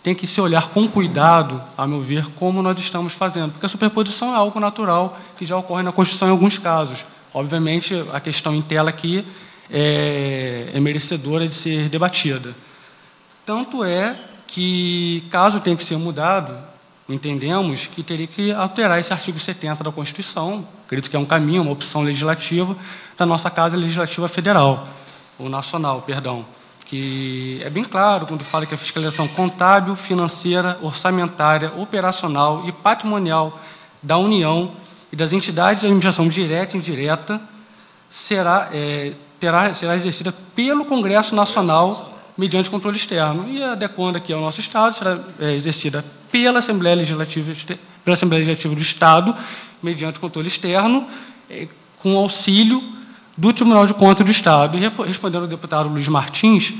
tem que se olhar com cuidado, a meu ver, como nós estamos fazendo, porque a superposição é algo natural que já ocorre na Constituição em alguns casos. Obviamente, a questão em tela aqui é merecedora de ser debatida. Tanto é que, caso tenha que ser mudado, entendemos que teria que alterar esse artigo 70 da Constituição, acredito que é um caminho, uma opção legislativa da nossa Casa Legislativa Federal, ou Nacional, perdão, que é bem claro quando fala que a fiscalização contábil, financeira, orçamentária, operacional e patrimonial da União e das entidades de administração direta e indireta será exercida pelo Congresso Nacional mediante controle externo. E, adequando aqui ao nosso Estado, será exercida pela Assembleia Legislativa do Estado, mediante controle externo, com auxílio do Tribunal de Contas do Estado. E, respondendo ao deputado Luiz Martins,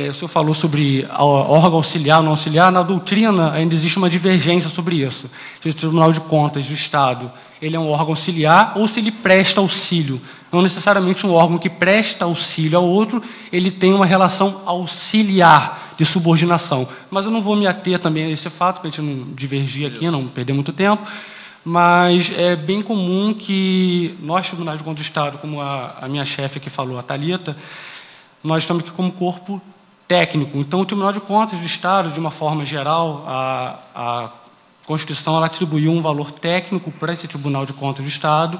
o senhor falou sobre órgão auxiliar ou não auxiliar. Na doutrina ainda existe uma divergência sobre isso. Se o Tribunal de Contas do Estado ele é um órgão auxiliar ou se ele presta auxílio. Não necessariamente um órgão que presta auxílio ao outro, ele tem uma relação auxiliar de subordinação. Mas eu não vou me ater também a esse fato, para a gente não divergir aqui, não perder muito tempo, mas é bem comum que nós, Tribunais de Contas do Estado, como a minha chefe aqui falou, a Thalita, nós estamos aqui como corpo técnico. Então, o Tribunal de Contas do Estado, de uma forma geral, a Constituição ela atribuiu um valor técnico para esse Tribunal de Contas do Estado,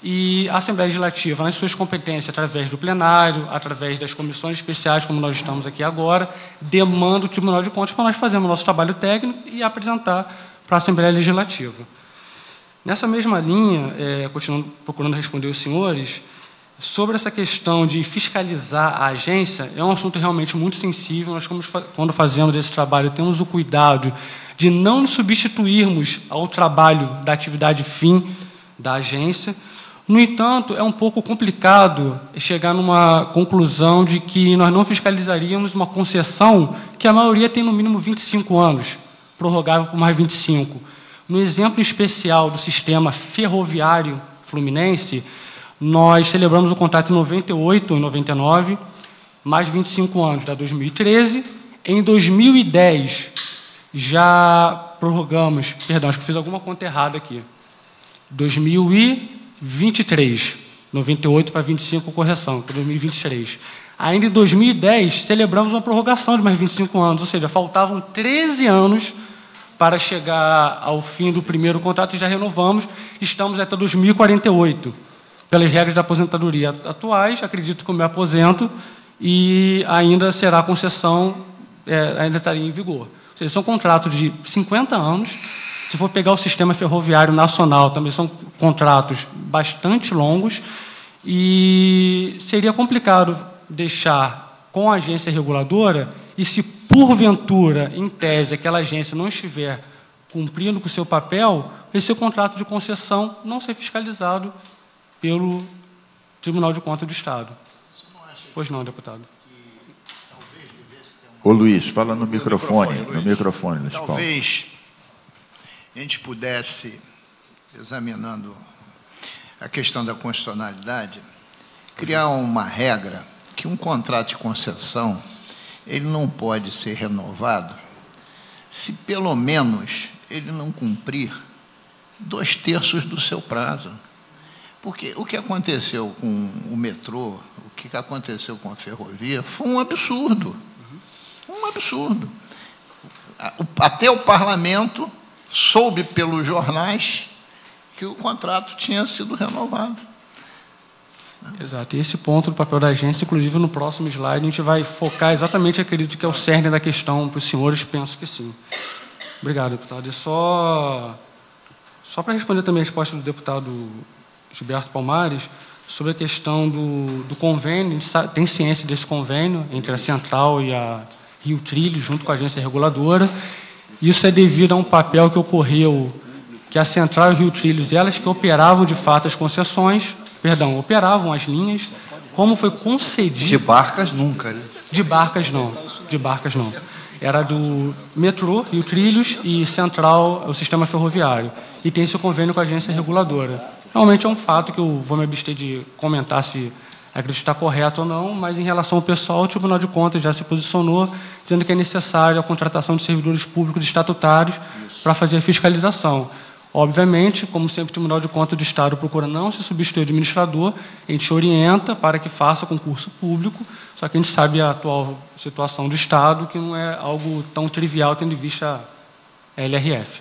e a Assembleia Legislativa, nas suas competências, através do plenário, através das comissões especiais, como nós estamos aqui agora, demanda o Tribunal de Contas para nós fazermos o nosso trabalho técnico e apresentar para a Assembleia Legislativa. Nessa mesma linha, continuando procurando responder os senhores, sobre essa questão de fiscalizar a agência, é um assunto realmente muito sensível. Nós, quando fazemos esse trabalho, temos o cuidado de não nos substituirmos ao trabalho da atividade fim da agência. No entanto, é um pouco complicado chegar numa conclusão de que nós não fiscalizaríamos uma concessão que a maioria tem no mínimo 25 anos, prorrogável por mais 25. No exemplo especial do sistema ferroviário fluminense, nós celebramos o contrato em 98 e 99, mais 25 anos, da 2013. Em 2010, já prorrogamos, perdão, acho que fiz alguma conta errada aqui, 2023, 98 para 25, correção, para 2023. Ainda em 2010, celebramos uma prorrogação de mais 25 anos, ou seja, faltavam 13 anos para chegar ao fim do primeiro contrato e já renovamos, estamos até 2048. Pelas regras da aposentadoria atuais, acredito que eu me aposento e ainda será a concessão, ainda estaria em vigor. Ou seja, são contratos de 50 anos. Se for pegar o sistema ferroviário nacional, também são contratos bastante longos e seria complicado deixar com a agência reguladora e, se porventura, em tese, aquela agência não estiver cumprindo com o seu papel, esse contrato de concessão não ser fiscalizado pelo Tribunal de Contas do Estado. Pois não, deputado. Ô, Luiz, fala no microfone, Luiz Paulo. Talvez a gente pudesse, examinando a questão da constitucionalidade, criar uma regra que um contrato de concessão ele não pode ser renovado se, pelo menos, ele não cumprir 2/3 do seu prazo. Porque o que aconteceu com o metrô, o que aconteceu com a ferrovia, foi um absurdo. Um absurdo. Até o parlamento soube pelos jornais que o contrato tinha sido renovado. Exato. E esse ponto do papel da agência, inclusive no próximo slide, a gente vai focar exatamente, acredito que é o cerne da questão para os senhores, penso que sim. Obrigado, deputado. E só para responder também a resposta do deputado Gilberto Palmares, sobre a questão do convênio, a gente tem ciência desse convênio entre a Central e a Rio Trilhos, junto com a agência reguladora. Isso é devido a um papel que ocorreu, que a Central e o Rio Trilhos, elas que operavam de fato as concessões, operavam as linhas, como foi concedido... De barcas nunca, né? De barcas não, Era do metrô, Rio Trilhos, e Central, o sistema ferroviário. E tem esse convênio com a agência reguladora. Realmente é um fato que eu vou me abster de comentar se acreditar correto ou não, mas em relação ao pessoal, o Tribunal de Contas já se posicionou, dizendo que é necessário a contratação de servidores públicos estatutários para fazer a fiscalização. Obviamente, como sempre o Tribunal de Contas do Estado procura não se substituir administrador, a gente orienta para que faça concurso público, só que a gente sabe a atual situação do Estado, que não é algo tão trivial, tendo em vista a LRF.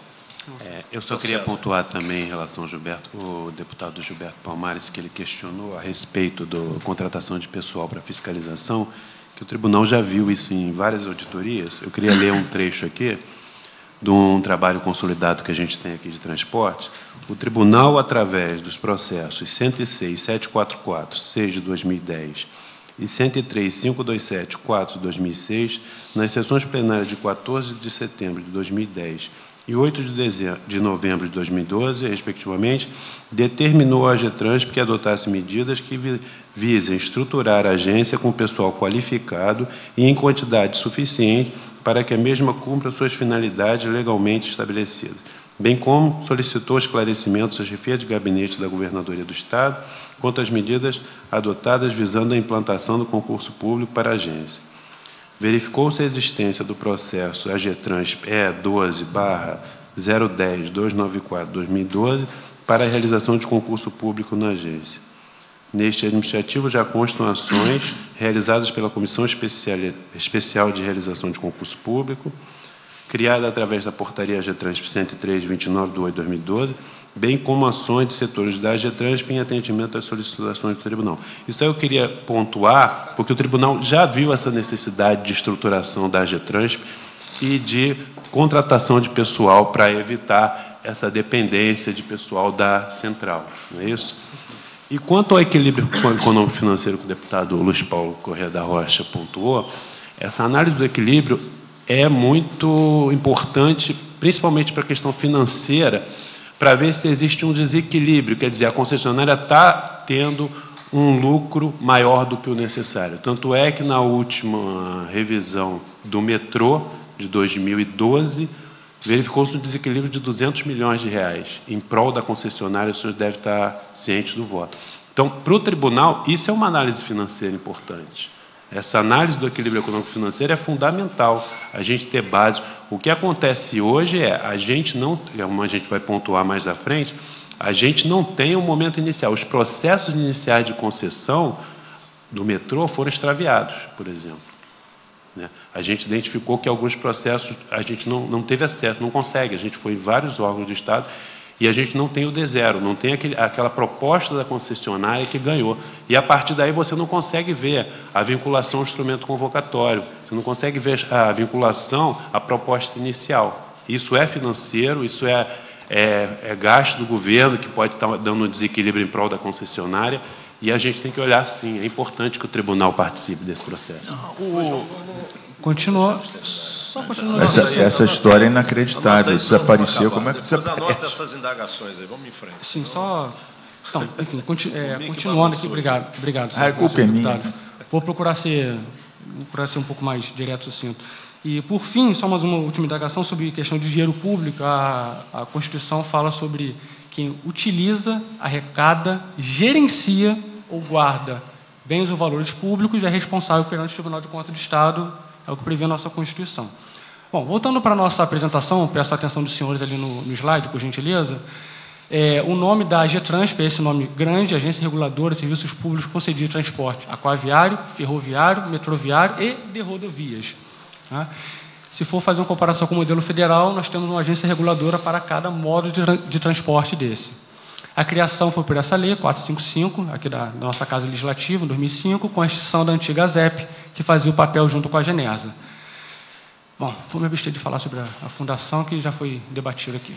Eu só queria pontuar também em relação ao o deputado Gilberto Palmares, que ele questionou a respeito da contratação de pessoal para fiscalização, que o tribunal já viu isso em várias auditorias. Eu queria ler um trecho aqui de um trabalho consolidado que a gente tem aqui de transporte. O tribunal, através dos processos 106.744, 6 de 2010, e 103.527, 4 de 2006, nas sessões plenárias de 14 de setembro de 2010 e 8 de novembro de 2012, respectivamente, determinou à AGETRANSP que adotasse medidas que visem estruturar a agência com pessoal qualificado e em quantidade suficiente para que a mesma cumpra suas finalidades legalmente estabelecidas, bem como solicitou esclarecimentos à chefia de gabinete da Governadoria do Estado quanto às medidas adotadas visando a implantação do concurso público para a agência. Verificou-se a existência do processo AGETRANSP E12/010-294/2012 para a realização de concurso público na agência. Neste administrativo já constam ações realizadas pela Comissão Especial de Realização de Concurso Público, criada através da portaria AGETRANSP 103/29/2012, bem como ações de setores da AGETRANSP em atendimento às solicitações do tribunal. Isso aí eu queria pontuar, porque o tribunal já viu essa necessidade de estruturação da AGETRANSP e de contratação de pessoal para evitar essa dependência de pessoal da central, não é isso? E quanto ao equilíbrio econômico-financeiro que o deputado Luiz Paulo Corrêa da Rocha pontuou, essa análise do equilíbrio é muito importante, principalmente para a questão financeira, para ver se existe um desequilíbrio, quer dizer, a concessionária está tendo um lucro maior do que o necessário. Tanto é que, na última revisão do metrô, de 2012, verificou-se um desequilíbrio de 200 milhões de reais em prol da concessionária, o senhor deve estar ciente do voto. Então, para o tribunal, isso é uma análise financeira importante. Essa análise do equilíbrio econômico-financeiro é fundamental, a gente ter base. O que acontece hoje é, a gente não, como a gente vai pontuar mais à frente, a gente não tem um momento inicial. Os processos iniciais de concessão do metrô foram extraviados, por exemplo. A gente identificou que alguns processos a gente não teve acesso, não consegue. A gente foi em vários órgãos do Estado e a gente não tem o D0, não tem aquela proposta da concessionária que ganhou. E, a partir daí, você não consegue ver a vinculação ao instrumento convocatório, você não consegue ver a vinculação à proposta inicial. Isso é financeiro, isso é gasto do governo, que pode estar dando um desequilíbrio em prol da concessionária, e a gente tem que olhar, sim, é importante que o tribunal participe desse processo. Continua. Essa história é inacreditável. Desapareceu. Como é que desapareceu? Anota essas indagações aí, vamos em frente. Sim, só... Então, enfim, continuando aqui, obrigado. A culpa é minha. Vou procurar ser um pouco mais direto e sucinto. E, por fim, só mais uma última indagação sobre questão de dinheiro público. A Constituição fala sobre quem utiliza, arrecada, gerencia ou guarda bens ou valores públicos é responsável perante o Tribunal de Contas do Estado, é o que prevê a nossa Constituição. Bom, voltando para a nossa apresentação, peço a atenção dos senhores ali no slide, por gentileza. O nome da AGETRANSP é esse nome grande, Agência Reguladora de Serviços Públicos Concedidos de Transporte Aquaviário, Ferroviário, Metroviário e de Rodovias. Tá? Se for fazer uma comparação com o modelo federal, nós temos uma agência reguladora para cada modo de transporte desse. A criação foi por essa lei, 455, aqui da nossa Casa Legislativa, em 2005, com a extinção da antiga ASEP, que fazia o papel junto com a Genesa. Bom, vou me abster de falar sobre a fundação, que já foi debatido aqui.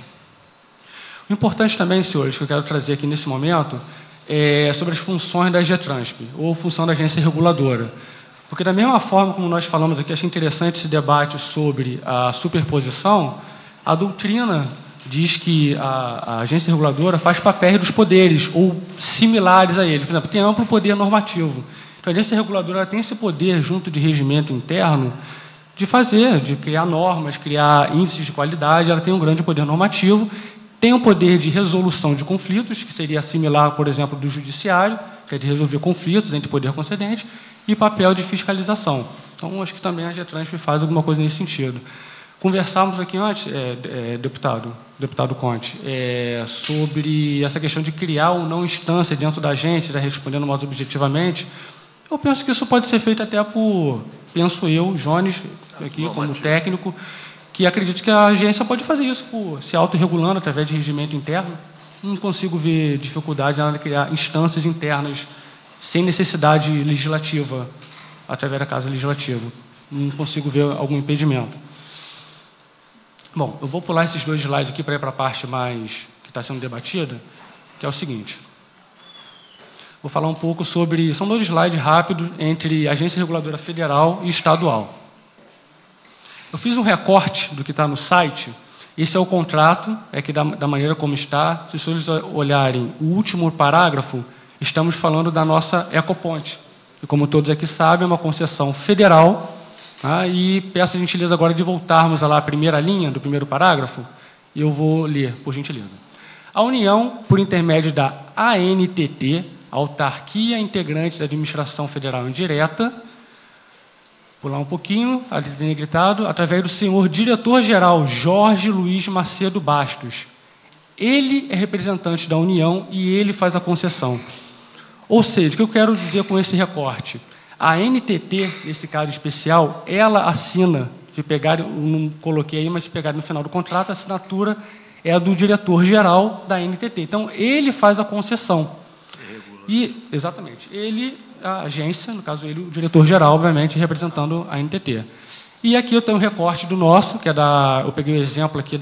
O importante também, senhores, que eu quero trazer aqui nesse momento, é sobre as funções da AGETRANSP, ou função da agência reguladora. Porque, da mesma forma como nós falamos aqui, achei interessante esse debate sobre a superposição, a doutrina diz que a agência reguladora faz papéis dos poderes, ou similares a eles. Por exemplo, tem amplo poder normativo. Então, a agência reguladora tem esse poder, junto de regimento interno, de criar normas, criar índices de qualidade. Ela tem um grande poder normativo, tem um poder de resolução de conflitos, que seria similar, por exemplo, do judiciário, que é de resolver conflitos entre poder concedente, e papel de fiscalização. Então, acho que também a AGETRANSP faz alguma coisa nesse sentido. Conversávamos aqui antes, deputado Conte, sobre essa questão de criar ou não instância dentro da agência, respondendo mais objetivamente. Eu penso que isso pode ser feito até por, penso eu, Jones, aqui como técnico, que acredito que a agência pode fazer isso, por se autorregulando através de regimento interno. Não consigo ver dificuldade na hora de criar instâncias internas sem necessidade legislativa, através da Casa Legislativa. Não consigo ver algum impedimento. Bom, eu vou pular esses dois slides aqui para ir para a parte mais que está sendo debatida, que é o seguinte. Vou falar um pouco sobre... São dois slides rápidos entre agência reguladora federal e estadual. Eu fiz um recorte do que está no site. Esse é o contrato, que da maneira como está. Se os senhores olharem o último parágrafo, estamos falando da nossa Ecoponte, que, como todos aqui sabem, é uma concessão federal. E peço a gentileza agora de voltarmos lá à primeira linha do primeiro parágrafo, e eu vou ler, por gentileza. A União, por intermédio da ANTT, Autarquia Integrante da Administração Federal Indireta, pular um pouquinho, ali tem gritado, através do senhor diretor-geral Jorge Luiz Macedo Bastos. Ele é representante da União e ele faz a concessão. Ou seja, o que eu quero dizer com esse recorte? A NTT, nesse caso especial, ela assina, de pegar, eu não coloquei aí, mas se pegar no final do contrato, a assinatura é a do diretor-geral da NTT. Então, ele faz a concessão. E, exatamente, ele, a agência, no caso ele, o diretor-geral, obviamente, representando a NTT. E aqui eu tenho um recorte do nosso, que é eu peguei o exemplo aqui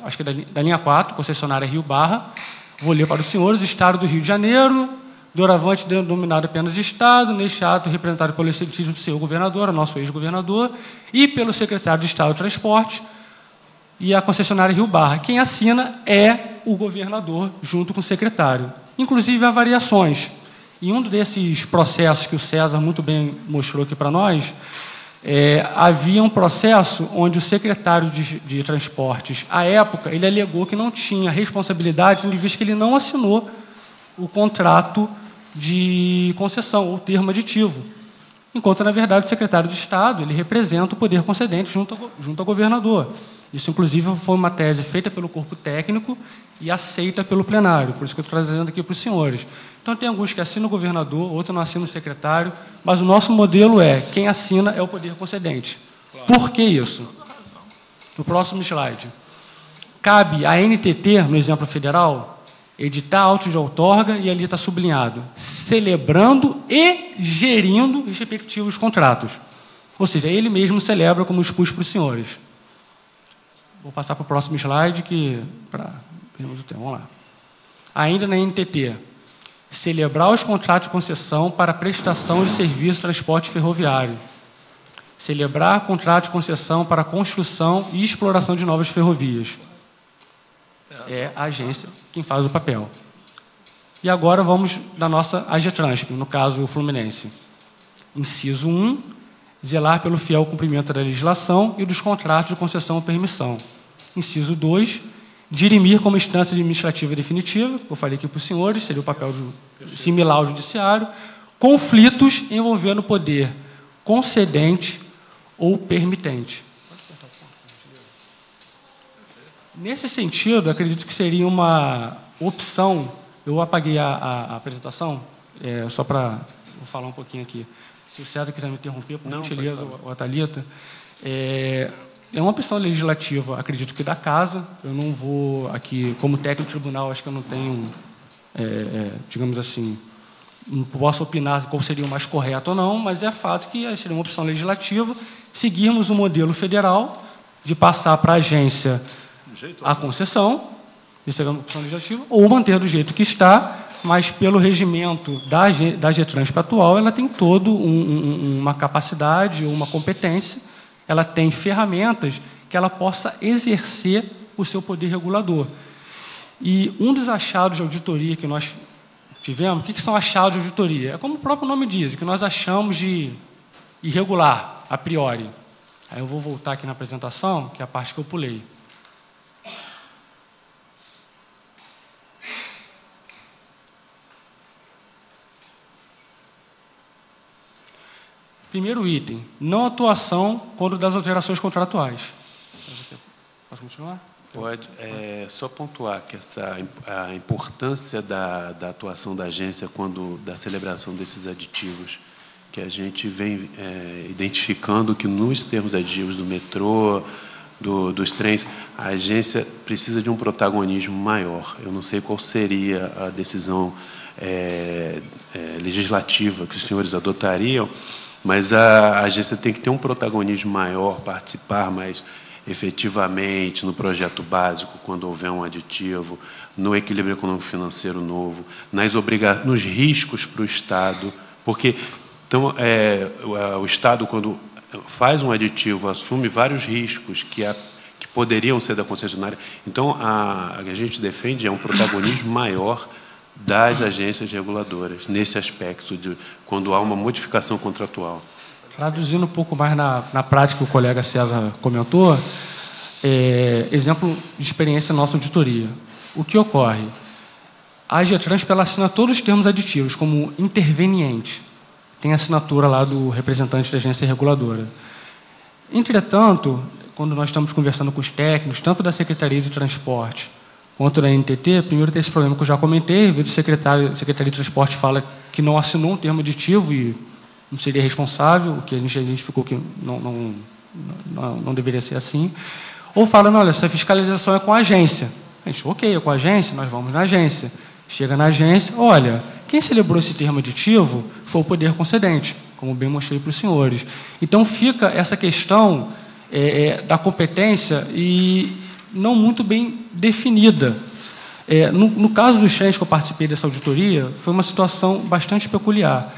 acho que da linha 4, concessionária Rio Barra. Vou ler para os senhores: Estado do Rio de Janeiro, doravante denominado apenas Estado, neste ato representado pelo excelentíssimo senhor governador, nosso ex-governador, e pelo secretário de Estado de Transporte, e a concessionária Rio Barra. Quem assina é o governador, junto com o secretário. Inclusive, há variações. Em um desses processos que o César muito bem mostrou aqui para nós, havia um processo onde o secretário de Transportes, à época, ele alegou que não tinha responsabilidade, tendo em vista que ele não assinou o contrato de concessão, ou termo aditivo. Enquanto, na verdade, o secretário de Estado ele representa o poder concedente junto ao governador. Isso, inclusive, foi uma tese feita pelo corpo técnico e aceita pelo plenário, por isso que eu estou trazendo aqui para os senhores. Então, tem alguns que assinam o governador, outros não assinam o secretário, mas o nosso modelo quem assina é o poder concedente. Claro. Por que isso? No próximo slide. Cabe à NTT, no exemplo federal, editar auto de outorga, e ali está sublinhado, celebrando e gerindo os respectivos contratos. Ou seja, ele mesmo celebra, como expus para os senhores. Vou passar para o próximo slide, para perdermos o tempo. Vamos lá. Ainda na NTT, celebrar os contratos de concessão para prestação de serviço de transporte ferroviário. Celebrar contratos de concessão para construção e exploração de novas ferrovias. É a agência quem faz o papel. E agora vamos da nossa AGETRANSP, no caso o Fluminense. Inciso 1, zelar pelo fiel cumprimento da legislação e dos contratos de concessão ou permissão. Inciso 2, dirimir como instância administrativa definitiva, eu falei aqui para os senhores, seria o papel similar ao judiciário, conflitos envolvendo poder concedente ou permitente. Nesse sentido, acredito que seria uma opção, eu apaguei a apresentação, só para vou falar um pouquinho aqui. Se o César quiser me interromper, por gentileza, ou a Thalita. É uma opção legislativa, acredito que da Casa. Eu não vou aqui, como técnico do tribunal, acho que eu não tenho, digamos assim, não posso opinar qual seria o mais correto ou não, mas é fato que seria uma opção legislativa seguirmos o modelo federal de passar para a agência a concessão, isso seria uma opção legislativa, ou manter do jeito que está, mas pelo regimento da Getransp atual, ela tem toda uma capacidade, uma competência, ela tem ferramentas que ela possa exercer o seu poder regulador. E um dos achados de auditoria que nós tivemos, o que são achados de auditoria? É como o próprio nome diz, que nós achamos de irregular, a priori. Aí eu vou voltar aqui na apresentação, que é a parte que eu pulei. Primeiro item, não atuação quando das alterações contratuais. Posso continuar? Pode. Só pontuar que a importância da atuação da agência da celebração desses aditivos, que a gente vem identificando que nos termos aditivos do metrô, dos trens, a agência precisa de um protagonismo maior. Eu não sei qual seria a decisão legislativa que os senhores adotariam, mas a agência tem que ter um protagonismo maior, participar mais efetivamente no projeto básico, quando houver um aditivo, no equilíbrio econômico-financeiro novo, nos riscos para o Estado, porque então, o Estado, quando faz um aditivo, assume vários riscos que poderiam ser da concessionária. Então, a gente defende um protagonismo maior das agências reguladoras, nesse aspecto, de quando há uma modificação contratual. Traduzindo um pouco mais na prática que o colega César comentou, exemplo de experiência nossa auditoria. O que ocorre? A Getransp assina todos os termos aditivos como interveniente. Tem a assinatura lá do representante da agência reguladora. Entretanto, quando nós estamos conversando com os técnicos, tanto da Secretaria de Transporte quanto da NTT, primeiro tem esse problema que eu já comentei, a Secretaria de Transporte fala que não assinou um termo aditivo e não seria responsável, o que a gente identificou que não deveria ser assim. Ou fala, não, olha, essa fiscalização é com a agência. A gente, ok, é com a agência, nós vamos na agência. Chega na agência, olha, quem celebrou esse termo aditivo foi o poder concedente, como bem mostrei para os senhores. Então, fica essa questão da competência e não muito bem definida. No caso dos trens que eu participei dessa auditoria, foi uma situação bastante peculiar.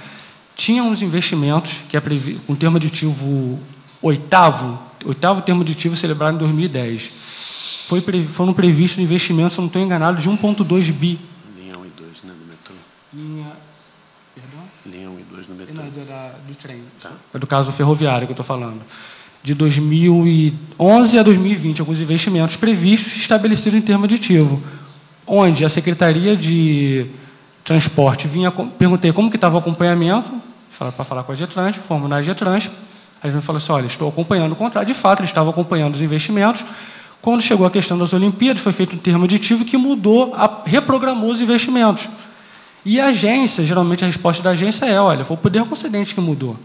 Tinha uns investimentos, que com termo aditivo oitavo termo aditivo celebrado em 2010. Foram previstos investimentos, se eu não estou enganado, de 1,2 bi. Linha 1 e 2, né, do metrô? Perdão? Linha 1 e 2 do metrô. Não, do trem. Tá. É do caso ferroviário que eu estou falando. De 2011 a 2020, alguns investimentos previstos estabelecidos em termo aditivo, onde a Secretaria de Transporte perguntei como que estava o acompanhamento, para falar com a Getransp, fomos na Getransp, a gente falou assim, olha, estou acompanhando o contrato, de fato, ele estava acompanhando os investimentos. Quando chegou a questão das Olimpíadas, foi feito um termo aditivo que reprogramou os investimentos. E a agência, geralmente a resposta da agência olha, foi o poder concedente que mudou.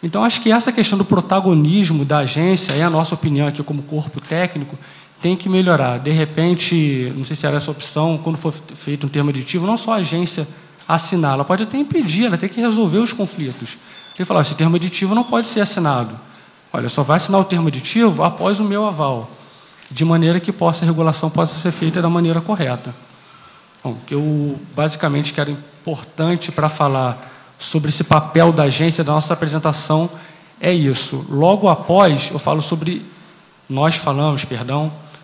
Então, acho que essa questão do protagonismo da agência, a nossa opinião aqui como corpo técnico, tem que melhorar. De repente, não sei se era essa opção, quando for feito um termo aditivo, não só a agência assinar, ela pode até impedir, ela tem que resolver os conflitos. Tem que falar, esse termo aditivo não pode ser assinado. Olha, só vai assinar o termo aditivo após o meu aval, de maneira que a regulação possa ser feita da maneira correta. Bom, o que eu basicamente quero importante para falar sobre esse papel da agência, da nossa apresentação, é isso. Logo após, nós falamos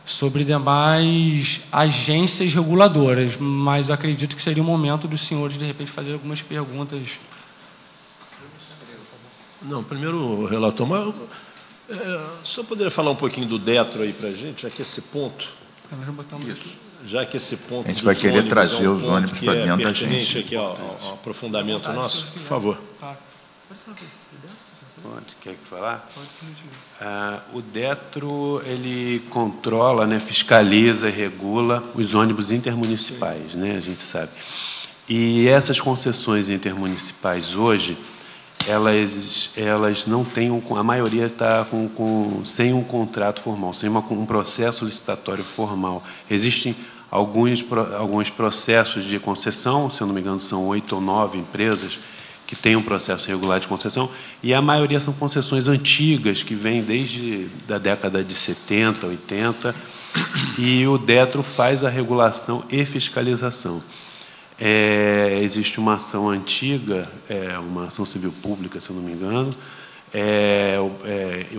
sobre demais agências reguladoras, mas acredito que seria o momento dos senhores, de repente, fazer algumas perguntas. Não, primeiro, relator, mas só poderia falar um pouquinho do Detro aí para a gente, já que esse ponto... Já que esse ponto... A gente vai querer trazer os ônibus para dentro da agência. Aqui ao aprofundamento nosso, por favor. Quer falar? O Detro, ele controla, né, fiscaliza e regula os ônibus intermunicipais, né, a gente sabe. E essas concessões intermunicipais hoje, elas não têm, a maioria está sem um contrato formal, sem um processo licitatório formal. Existem alguns processos de concessão, se eu não me engano, são 8 ou 9 empresas que têm um processo regular de concessão, e a maioria são concessões antigas, que vêm desde a década de 70, 80, e o DETRO faz a regulação e fiscalização. Existe uma ação antiga, uma ação civil pública, se eu não me engano,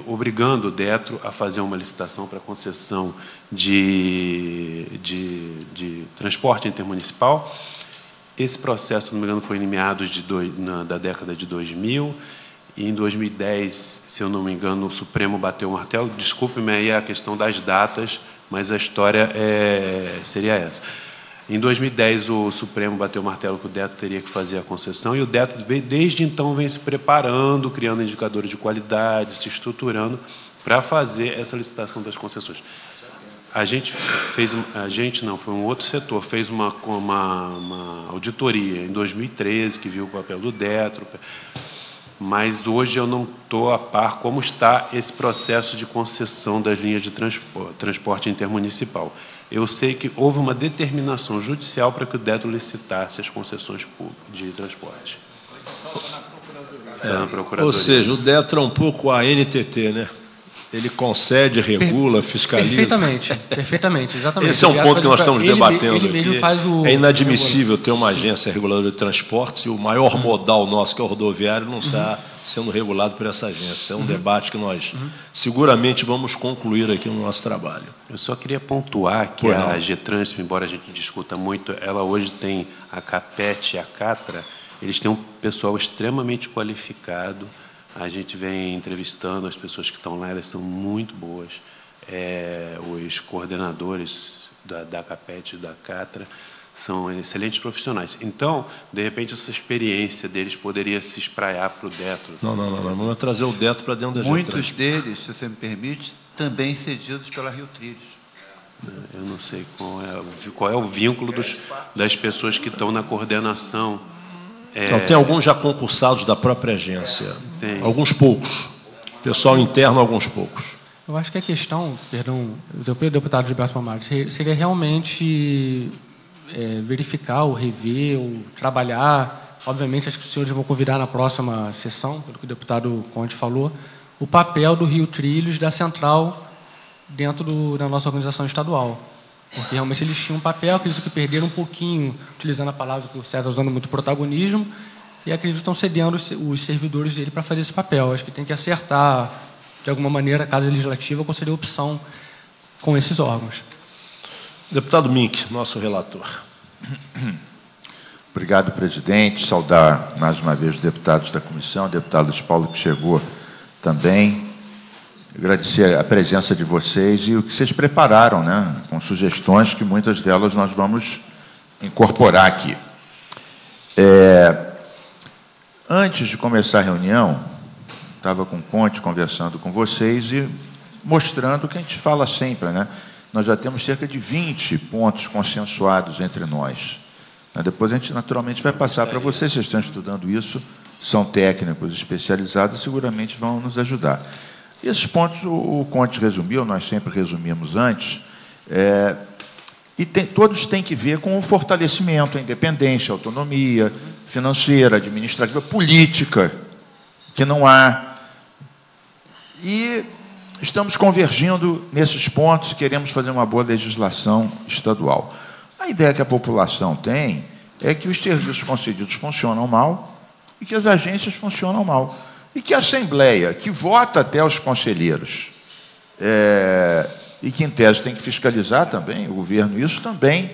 obrigando o DETRO a fazer uma licitação para concessão de transporte intermunicipal. Esse processo, se não me engano, foi em meados da década de 2000, e em 2010, se eu não me engano, o Supremo bateu o martelo. Desculpe-me aí a questão das datas, mas a história seria essa. Em 2010, o Supremo bateu o martelo que o DETRO teria que fazer a concessão, e o DETRO, desde então, vem se preparando, criando indicadores de qualidade, se estruturando para fazer essa licitação das concessões. Foi um outro setor, fez uma auditoria em 2013, que viu o papel do DETRO, mas hoje eu não estou a par como está esse processo de concessão das linhas de transporte intermunicipal. Eu sei que houve uma determinação judicial para que o DETRO licitasse as concessões de transporte. Na Procuradoria. Ou seja, o DETRO é um pouco a NTT, né? Ele concede, regula, fiscaliza. Perfeitamente, exatamente. Esse é um ponto que nós estamos debatendo aqui. Mesmo faz é inadmissível ter uma agência reguladora de transportes e o maior modal nosso, que é o rodoviário, não está sendo regulado por essa agência. É um debate que nós seguramente vamos concluir aqui no nosso trabalho. Eu só queria pontuar que a Getrans, embora a gente discuta muito, ela hoje tem a CAPET e a CATRA, eles têm um pessoal extremamente qualificado. A gente vem entrevistando as pessoas que estão lá, elas são muito boas. Os coordenadores da CAPET e da CATRA são excelentes profissionais. Então, de repente, essa experiência deles poderia se espraiar para o DETRO. Não. Vamos trazer o DETRO para dentro da Getrans. Muitos deles, se você me permite, também cedidos pela Rio Trilhos. Eu não sei qual é o vínculo das pessoas que estão na coordenação. Então, tem alguns já concursados da própria agência. Tem. Alguns poucos. Pessoal interno, alguns poucos. Eu acho que a questão, o deputado Gilberto Palmares, seria realmente verificar, ou rever, ou trabalhar. Obviamente, acho que os senhores vão convidar na próxima sessão, pelo que o deputado Conde falou, o papel do Rio Trilhos, da central, dentro da nossa organização estadual. Porque realmente eles tinham um papel, acredito que perderam um pouquinho, utilizando a palavra que o César está usando muito, protagonismo, e acredito que estão cedendo os servidores dele para fazer esse papel. Acho que tem que acertar, de alguma maneira, a Casa Legislativa conceder opção com esses órgãos. Deputado Mink, nosso relator. Obrigado, presidente. Saudar mais uma vez os deputados da comissão, o deputado Luiz Paulo, que chegou também. Agradecer a presença de vocês e o que vocês prepararam, né, com sugestões que muitas delas nós vamos incorporar aqui. Antes de começar a reunião, estava com o Conte conversando com vocês e mostrando o que a gente fala sempre, né? Nós já temos cerca de 20 pontos consensuados entre nós. Depois a gente naturalmente vai passar para vocês estão estudando isso, são técnicos especializados, seguramente vão nos ajudar. Esses pontos o Conte resumiu, nós sempre resumimos antes, e todos têm que ver com o fortalecimento, a independência, a autonomia financeira, administrativa, política, que não há. E estamos convergindo nesses pontos e queremos fazer uma boa legislação estadual. A ideia que a população tem é que os serviços concedidos funcionam mal e que as agências funcionam mal. E que a Assembleia, que vota até os conselheiros, e que, em tese, tem que fiscalizar também, o governo, isso também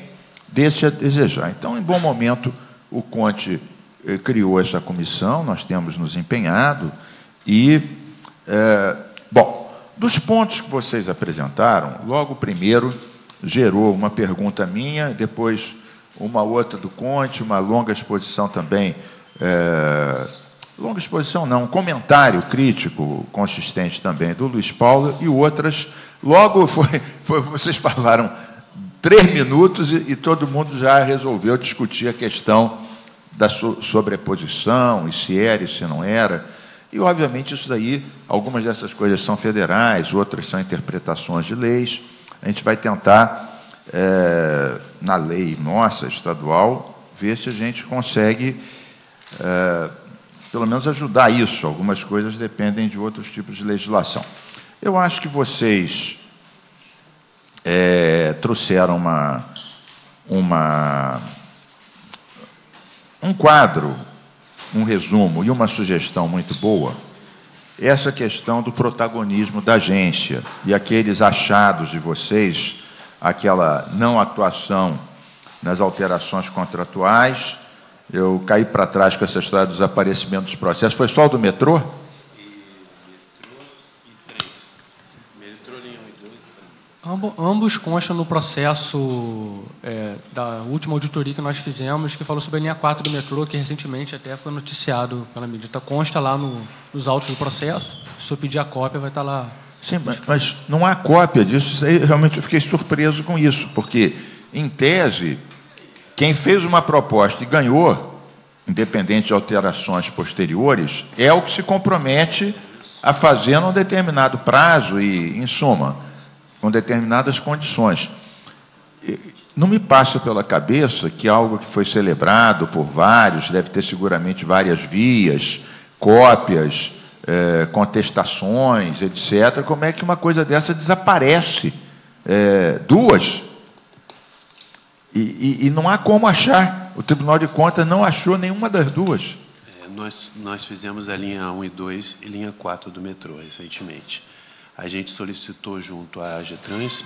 deixa a desejar. Então, em bom momento, o Conte criou essa comissão, nós temos nos empenhado, e, bom, dos pontos que vocês apresentaram, logo o primeiro gerou uma pergunta minha, depois uma outra do Conte, uma longa exposição também, longa exposição não, um comentário crítico consistente também do Luiz Paulo e outras, logo vocês falaram 3 minutos e todo mundo já resolveu discutir a questão da sobreposição, e se era e se não era. E, obviamente, isso daí, algumas dessas coisas são federais, outras são interpretações de leis. A gente vai tentar, na lei nossa, estadual, ver se a gente consegue, pelo menos, ajudar isso. Algumas coisas dependem de outros tipos de legislação. Eu acho que vocês trouxeram um quadro, um resumo e uma sugestão muito boa, essa questão do protagonismo da agência e aqueles achados de vocês, aquela não atuação nas alterações contratuais. Eu caí para trás com essa história do desaparecimento dos processos. Foi só o do metrô? Ambos constam no processo da última auditoria que nós fizemos, que falou sobre a linha 4 do metrô, que recentemente até foi noticiado pela mídia. Então, consta lá nos autos do processo. Se eu pedir a cópia, vai estar lá. Sim, mas não há cópia disso. Isso aí, realmente eu fiquei surpreso com isso, porque, em tese, quem fez uma proposta e ganhou, independente de alterações posteriores, é o que se compromete a fazer num determinado prazo e, em suma, com determinadas condições. Não me passa pela cabeça que algo que foi celebrado por vários, deve ter seguramente várias vias, cópias, contestações, etc., como é que uma coisa dessa desaparece? Duas. E não há como achar. O Tribunal de Contas não achou nenhuma das duas. Nós fizemos a linha 1 e 2 e linha 4 do metrô recentemente. A gente solicitou junto à AGETRANSP,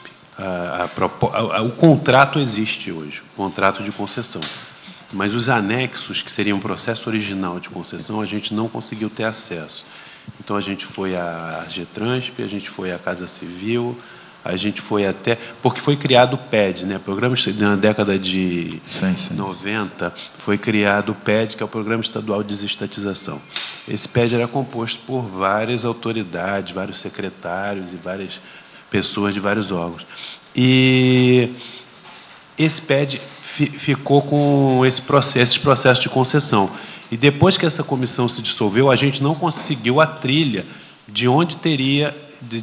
o contrato existe hoje, o contrato de concessão. Mas os anexos, que seriam o processo original de concessão, a gente não conseguiu ter acesso. Então, a gente foi à AGETRANSP, a gente foi à Casa Civil, a gente foi até... Porque foi criado o PED, né? Programa, na década de 90, foi criado o PED, que é o Programa Estadual de Desestatização. Esse PED era composto por várias autoridades, vários secretários e várias pessoas de vários órgãos. E esse PED ficou com esses processos de concessão. E depois que essa comissão se dissolveu, a gente não conseguiu a trilha de onde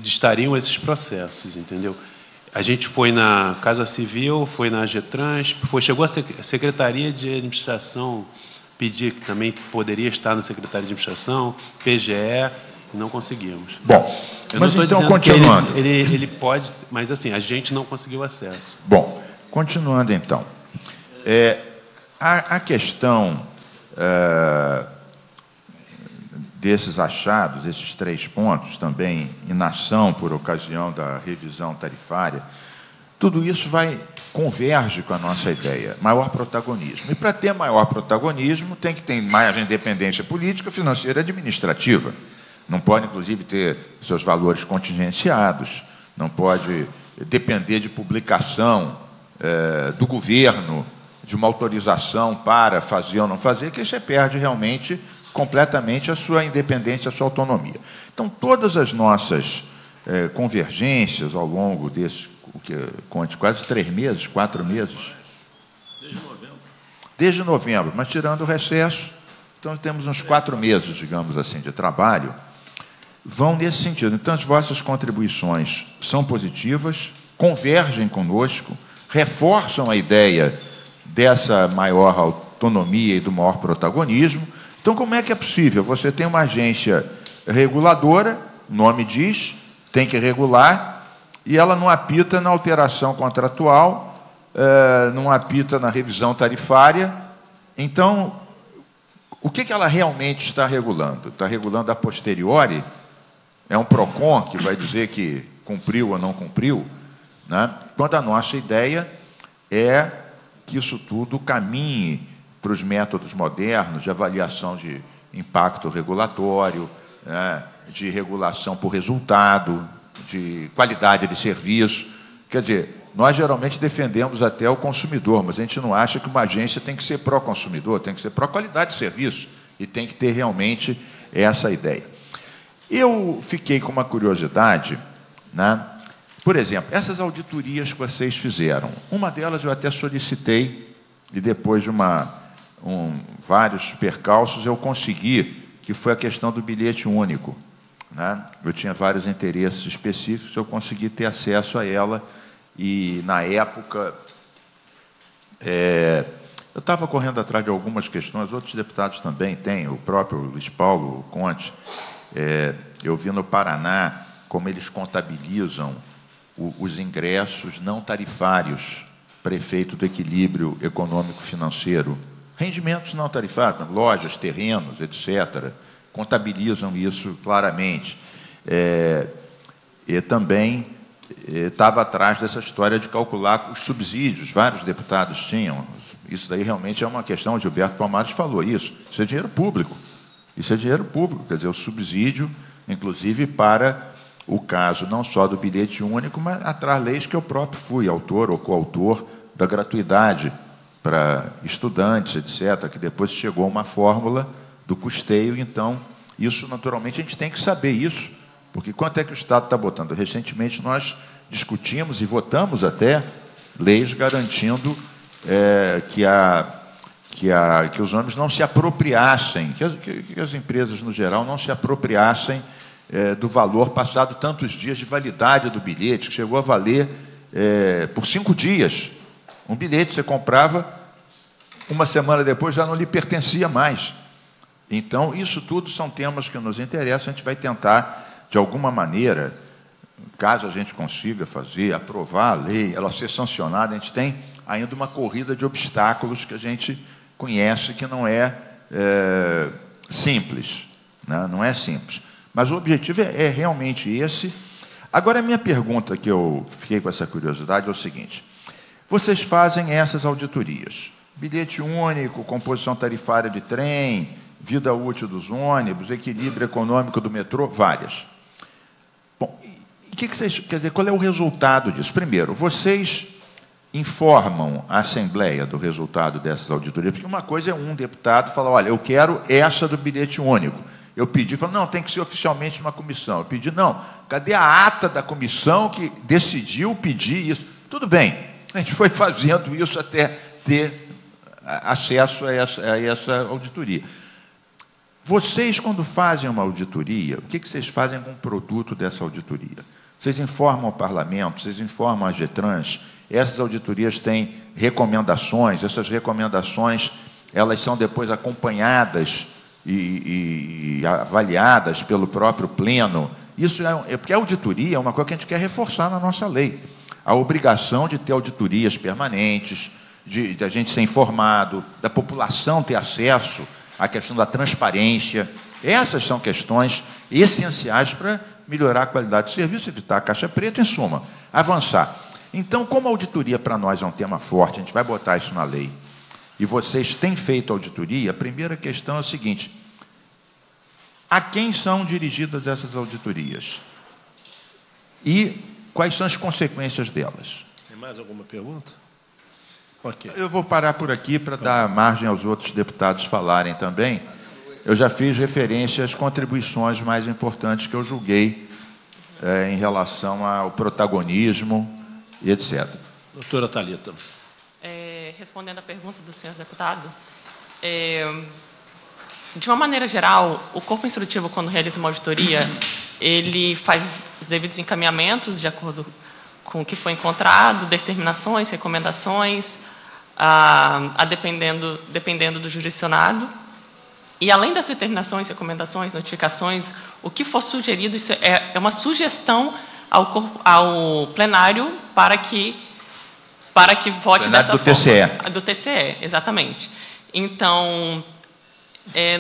estariam esses processos, entendeu? A gente foi na Casa Civil, foi na AGETRANSP, chegou a Secretaria de Administração pedir que também poderia estar na Secretaria de Administração, PGE, e não conseguimos. Bom, mas então, continuando. Ele pode, mas assim, a gente não conseguiu acesso. Bom, continuando então. A questão desses achados, esses 3 pontos, também inação por ocasião da revisão tarifária, tudo isso converge com a nossa ideia, maior protagonismo. E, para ter maior protagonismo, tem que ter mais independência política, financeira e administrativa. Não pode, inclusive, ter seus valores contingenciados, não pode depender de publicação do governo, de uma autorização para fazer ou não fazer, que você perde realmente completamente a sua independência, a sua autonomia. Então, todas as nossas convergências ao longo desses, quase 3 meses, 4 meses. Desde novembro. Desde novembro, mas tirando o recesso, então temos uns 4 meses, digamos assim, de trabalho, vão nesse sentido. Então, as vossas contribuições são positivas, convergem conosco, reforçam a ideia dessa maior autonomia e do maior protagonismo. Então, como é que é possível? Você tem uma agência reguladora, o nome diz, tem que regular, e ela não apita na alteração contratual, não apita na revisão tarifária. Então, o que ela realmente está regulando? Está regulando a posteriori? É um PROCON que vai dizer que cumpriu ou não cumpriu, né? Quando a nossa ideia é que isso tudo caminhe para os métodos modernos de avaliação de impacto regulatório, né, de regulação por resultado, de qualidade de serviço. Quer dizer, nós geralmente defendemos até o consumidor, mas a gente não acha que uma agência tem que ser pró-consumidor, tem que ser pró-qualidade de serviço e tem que ter realmente essa ideia. Eu fiquei com uma curiosidade, né? Por exemplo, essas auditorias que vocês fizeram, uma delas eu até solicitei, e depois de uma vários percalços, eu consegui, que foi a questão do bilhete único, né? Eu tinha vários interesses específicos, eu consegui ter acesso a ela, e, na época, eu estava correndo atrás de algumas questões, outros deputados também têm, o próprio Luiz Paulo Conte, eu vi no Paraná como eles contabilizam os ingressos não tarifários para efeito do equilíbrio econômico-financeiro. Rendimentos não tarifários, lojas, terrenos, etc., contabilizam isso claramente. E também estava atrás dessa história de calcular os subsídios, vários deputados tinham. Isso daí realmente é uma questão, o Gilberto Palmares falou isso é dinheiro público. Isso é dinheiro público, quer dizer, o subsídio, inclusive para o caso não só do bilhete único, mas atrás leis que eu próprio fui autor ou coautor da gratuidade para estudantes, etc., que depois chegou uma fórmula do custeio. Então, isso, naturalmente, a gente tem que saber isso, porque quanto é que o Estado está botando? Recentemente, nós discutimos e votamos até leis garantindo que os ônibus não se apropriassem, que as empresas, no geral, não se apropriassem do valor passado tantos dias de validade do bilhete, que chegou a valer por 5 dias. Um bilhete você comprava, uma semana depois já não lhe pertencia mais. Então, isso tudo são temas que nos interessam, a gente vai tentar, de alguma maneira, caso a gente consiga fazer, aprovar a lei, ela ser sancionada, a gente tem ainda uma corrida de obstáculos que a gente conhece, que não é simples, né? Não é simples. Mas o objetivo é realmente esse. Agora, a minha pergunta, que eu fiquei com essa curiosidade, é o seguinte: vocês fazem essas auditorias, bilhete único, composição tarifária de trem, vida útil dos ônibus, equilíbrio econômico do metrô, várias. Bom, o que vocês, quer dizer, qual é o resultado disso? Primeiro, vocês informam a Assembleia do resultado dessas auditorias, porque uma coisa é um deputado falar, olha, eu quero essa do bilhete único. Eu pedi, falou, não, tem que ser oficialmente uma comissão. Eu pedi, não, cadê a ata da comissão que decidiu pedir isso? Tudo bem, a gente foi fazendo isso até ter acesso a essa auditoria. Vocês, quando fazem uma auditoria, o que vocês fazem com o produto dessa auditoria? Vocês informam o Parlamento, vocês informam a GETRANS, essas auditorias têm recomendações, essas recomendações, elas são depois acompanhadas e avaliadas pelo próprio Pleno. Isso porque a auditoria é uma coisa que a gente quer reforçar na nossa lei. A obrigação de ter auditorias permanentes, de a gente ser informado, da população ter acesso à questão da transparência. Essas são questões essenciais para melhorar a qualidade do serviço, evitar a caixa preta, em suma, avançar. Então, como a auditoria para nós é um tema forte, a gente vai botar isso na lei, e vocês têm feito auditoria, a primeira questão é a seguinte: a quem são dirigidas essas auditorias? E quais são as consequências delas? Tem mais alguma pergunta? Okay. Eu vou parar por aqui para dar margem aos outros deputados falarem também. Eu já fiz referência às contribuições mais importantes que eu julguei em relação ao protagonismo e etc. Doutora Thalita. Respondendo à pergunta do senhor deputado, de uma maneira geral, o corpo instrutivo, quando realiza uma auditoria, ele faz os devidos encaminhamentos de acordo com o que foi encontrado, determinações, recomendações, dependendo do jurisdicionado. E, além das determinações, recomendações, notificações, o que for sugerido, isso é uma sugestão ao plenário para que vote dessa forma. TCE. Do TCE, exatamente. Então,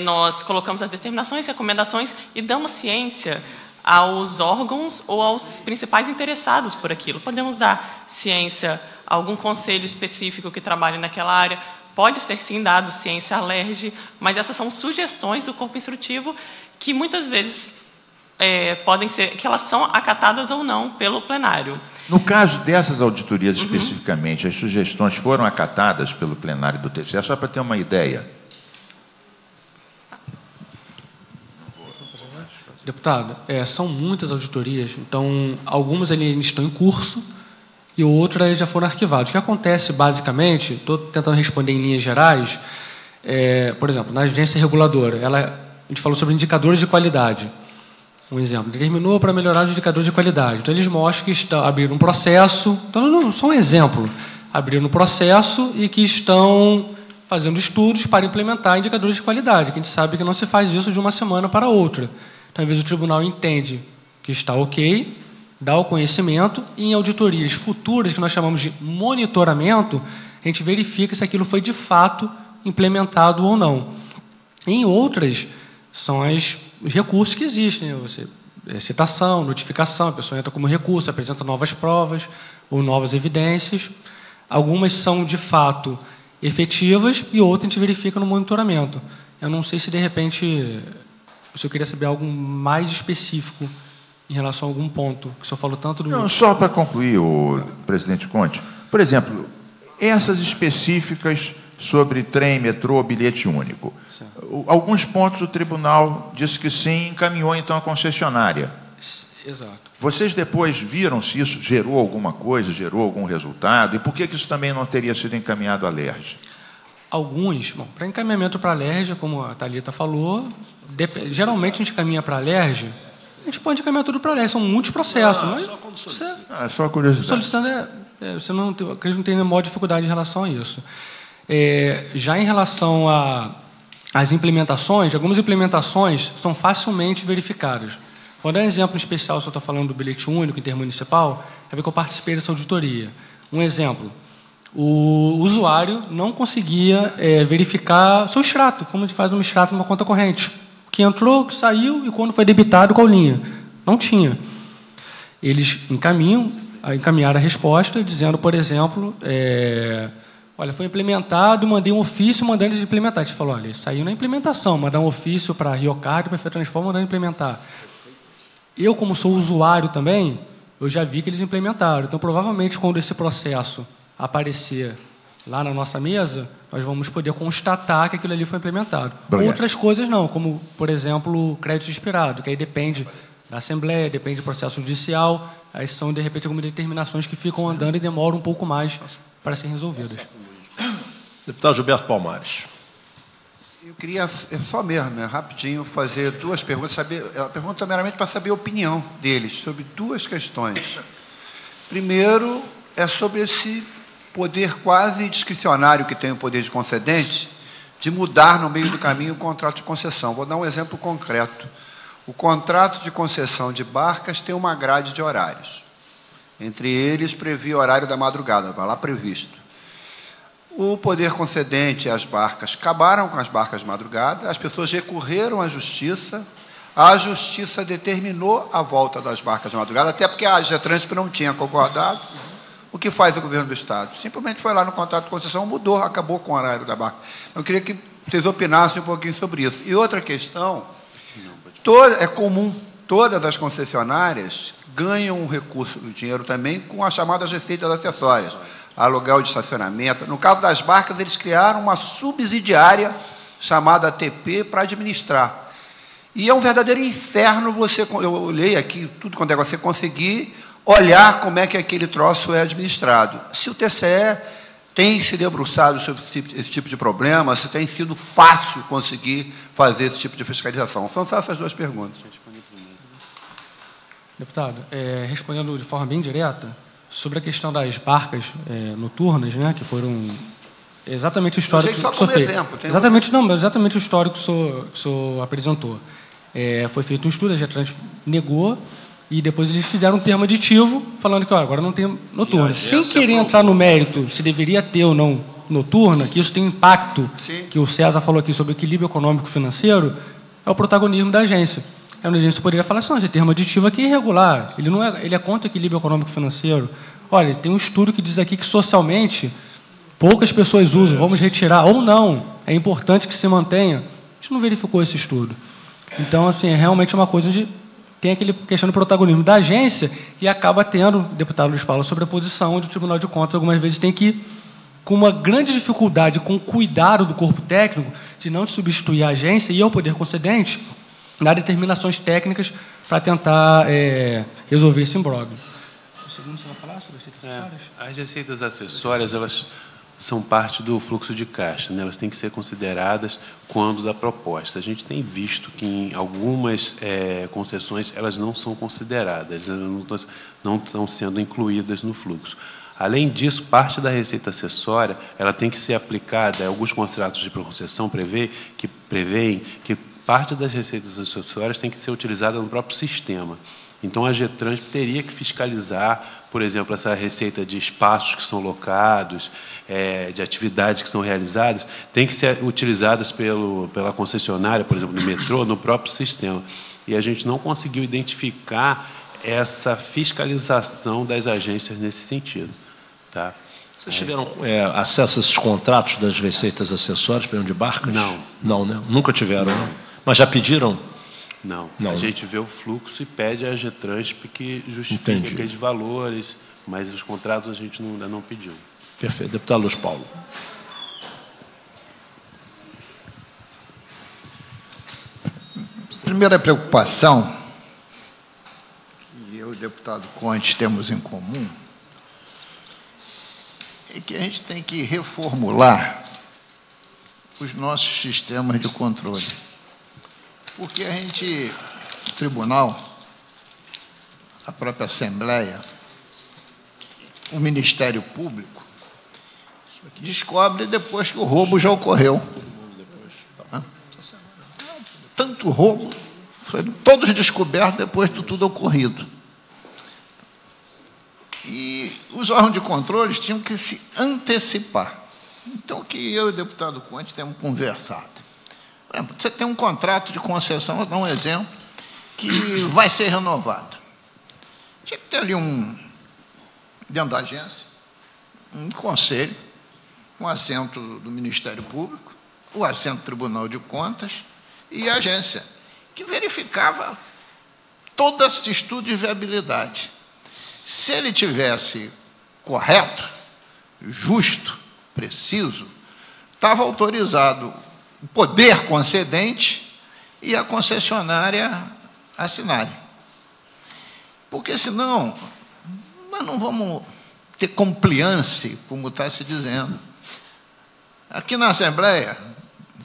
nós colocamos as determinações, recomendações e damos ciência aos órgãos ou aos principais interessados por aquilo. Podemos dar ciência a algum conselho específico que trabalhe naquela área, pode ser, sim, dado ciência à LERJ, mas essas são sugestões do corpo instrutivo que, muitas vezes, podem ser, que elas são acatadas ou não pelo plenário. No caso dessas auditorias especificamente, as sugestões foram acatadas pelo plenário do TCE, só para ter uma ideia. Deputado, são muitas auditorias, então algumas ainda estão em curso e outras já foram arquivadas. O que acontece, basicamente, estou tentando responder em linhas gerais, por exemplo, na agência reguladora, a gente falou sobre indicadores de qualidade. Um exemplo, determinou para melhorar os indicadores de qualidade. Então, eles mostram que abriram um processo. Então, não, só um exemplo. Abriram um processo e que estão fazendo estudos para implementar indicadores de qualidade, que a gente sabe que não se faz isso de uma semana para outra. Então, às vezes, o tribunal entende que está ok, dá o conhecimento, e em auditorias futuras, que nós chamamos de monitoramento, a gente verifica se aquilo foi, de fato, implementado ou não. Em outras, são os recursos que existem, né? Citação, notificação, a pessoa entra como recurso, apresenta novas provas ou novas evidências. Algumas são, de fato, efetivas e outras a gente verifica no monitoramento. Eu não sei se, de repente, eu queria saber algo mais específico em relação a algum ponto, que o senhor falou tanto do... Não, só para concluir, o presidente Conte. Por exemplo, essas específicas sobre trem, metrô, bilhete único. Certo. Alguns pontos o tribunal disse que sim, encaminhou então a concessionária. Exato. Vocês depois viram se isso gerou alguma coisa, gerou algum resultado, e por que isso também não teria sido encaminhado à LERJ? Alguns, bom, para encaminhamento para a LERJ, como a Thalita falou, geralmente a gente encaminha para a LERJ, a gente pode encaminhar tudo para a LERJ, são muitos processos. Mas só quando solicita. Só curiosidade. Solicitando, você não tem, acredito que não tem maior dificuldade em relação a isso. Já em relação às implementações, algumas implementações são facilmente verificadas. Vou dar um exemplo especial, se eu estou falando do bilhete único intermunicipal, é que eu participei dessa auditoria. Um exemplo, o usuário não conseguia verificar seu extrato, como a gente faz um extrato numa conta corrente, que entrou, que saiu e quando foi debitado, qual linha. Não tinha. Eles encaminharam a resposta dizendo, por exemplo, olha, foi implementado, mandei um ofício mandando eles implementar. A gente falou, olha, saiu na implementação, mandar um ofício para a Riocard, para a Transforma, mandando implementar. Eu, como sou usuário também, eu já vi que eles implementaram. Então, provavelmente, quando esse processo aparecer lá na nossa mesa, nós vamos poder constatar que aquilo ali foi implementado. Obrigado. Outras coisas não, como, por exemplo, o crédito expirado, que aí depende da Assembleia, depende do processo judicial, aí são, de repente, algumas determinações que ficam andando e demoram um pouco mais para serem resolvidas. Deputado Gilberto Palmares. Eu queria, só mesmo, rapidinho, fazer duas perguntas. A pergunta meramente para saber a opinião deles sobre duas questões. Primeiro, é sobre esse poder quase discricionário que tem o poder de concedente de mudar no meio do caminho o contrato de concessão. Vou dar um exemplo concreto. O contrato de concessão de barcas tem uma grade de horários. Entre eles, previa o horário da madrugada, vai lá previsto. O poder concedente e as barcas acabaram com as barcas de madrugada, as pessoas recorreram à justiça, a justiça determinou a volta das barcas de madrugada, até porque a AGE Trânsito não tinha concordado. O que faz o governo do Estado? Simplesmente foi lá no contrato de concessão, mudou, acabou com o horário da barca. Eu queria que vocês opinassem um pouquinho sobre isso. E outra questão, é comum, todas as concessionárias ganham um recurso do dinheiro também com as chamadas receitas acessórias. Aluguel de estacionamento. No caso das barcas, eles criaram uma subsidiária chamada ATP para administrar. E é um verdadeiro inferno eu olhei aqui, tudo quando é você conseguir olhar como é que aquele troço é administrado. Se o TCE tem se debruçado sobre esse tipo de problema, se tem sido fácil conseguir fazer esse tipo de fiscalização. São só essas duas perguntas. Deputado, respondendo de forma bem direta, sobre a questão das barcas noturnas, né, que foram exatamente o histórico que o senhor fez. Exatamente o histórico que o senhor apresentou. Foi feito um estudo, a Getrans negou, e depois eles fizeram um termo aditivo, falando que agora não tem noturna. Sem querer entrar no mérito se deveria ter ou não noturna, que isso tem impacto, que o César falou aqui sobre o equilíbrio econômico-financeiro, é o protagonismo da agência. A agência poderia falar assim, esse termo aditivo aqui é irregular, ele é contra o equilíbrio econômico-financeiro. Olha, tem um estudo que diz aqui que socialmente poucas pessoas usam, vamos retirar, ou não, é importante que se mantenha. A gente não verificou esse estudo. Então, assim, é realmente uma coisa de... Tem aquele questão do protagonismo da agência e acaba tendo, o deputado Luiz Paulo, sobre a posição onde o Tribunal de Contas, algumas vezes, tem que, com uma grande dificuldade, com cuidado do corpo técnico, de não substituir a agência e ao poder concedente, dar determinações técnicas para tentar resolver esse imbróglio. O segundo, você vai falar sobre as receitas acessórias? As receitas acessórias, elas são parte do fluxo de caixa, né? Elas têm que ser consideradas quando da proposta. A gente tem visto que em algumas concessões elas não são consideradas, elas não estão sendo incluídas no fluxo. Além disso, parte da receita acessória ela tem que ser aplicada. Alguns contratos de concessão prevêem que parte das receitas acessórias tem que ser utilizada no próprio sistema. Então, a GETRANS teria que fiscalizar, por exemplo, essa receita de espaços que são locados, de atividades que são realizadas, tem que ser utilizadas pela concessionária, por exemplo, no metrô, no próprio sistema. E a gente não conseguiu identificar essa fiscalização das agências nesse sentido. Tá? Vocês tiveram acesso a esses contratos das receitas acessórias para de barcas? Não. Não, né? Nunca tiveram, né? Mas já pediram? Não. A gente vê o fluxo e pede a GETRANSP que justifique aqueles valores, mas os contratos a gente ainda não pediu. Perfeito. Deputado Luiz Paulo. Primeira preocupação, que eu e o deputado Conte temos em comum, é que a gente tem que reformular os nossos sistemas de controle. Porque a gente, o tribunal, a própria Assembleia, o Ministério Público, descobre depois que o roubo já ocorreu. Tanto roubo, foram todos descobertos depois de tudo ocorrido. E os órgãos de controle tinham que se antecipar. Então, o que eu e o deputado Conte temos conversado? Por exemplo, você tem um contrato de concessão, vou dar um exemplo, que vai ser renovado. Tinha que ter ali dentro da agência, um conselho, um assento do Ministério Público, o assento do Tribunal de Contas e a agência, que verificava todo esse estudo de viabilidade. Se ele tivesse correto, justo, preciso, estava autorizado o poder concedente e a concessionária assinarem. Porque, senão, nós não vamos ter compliance, como está se dizendo. Aqui na Assembleia,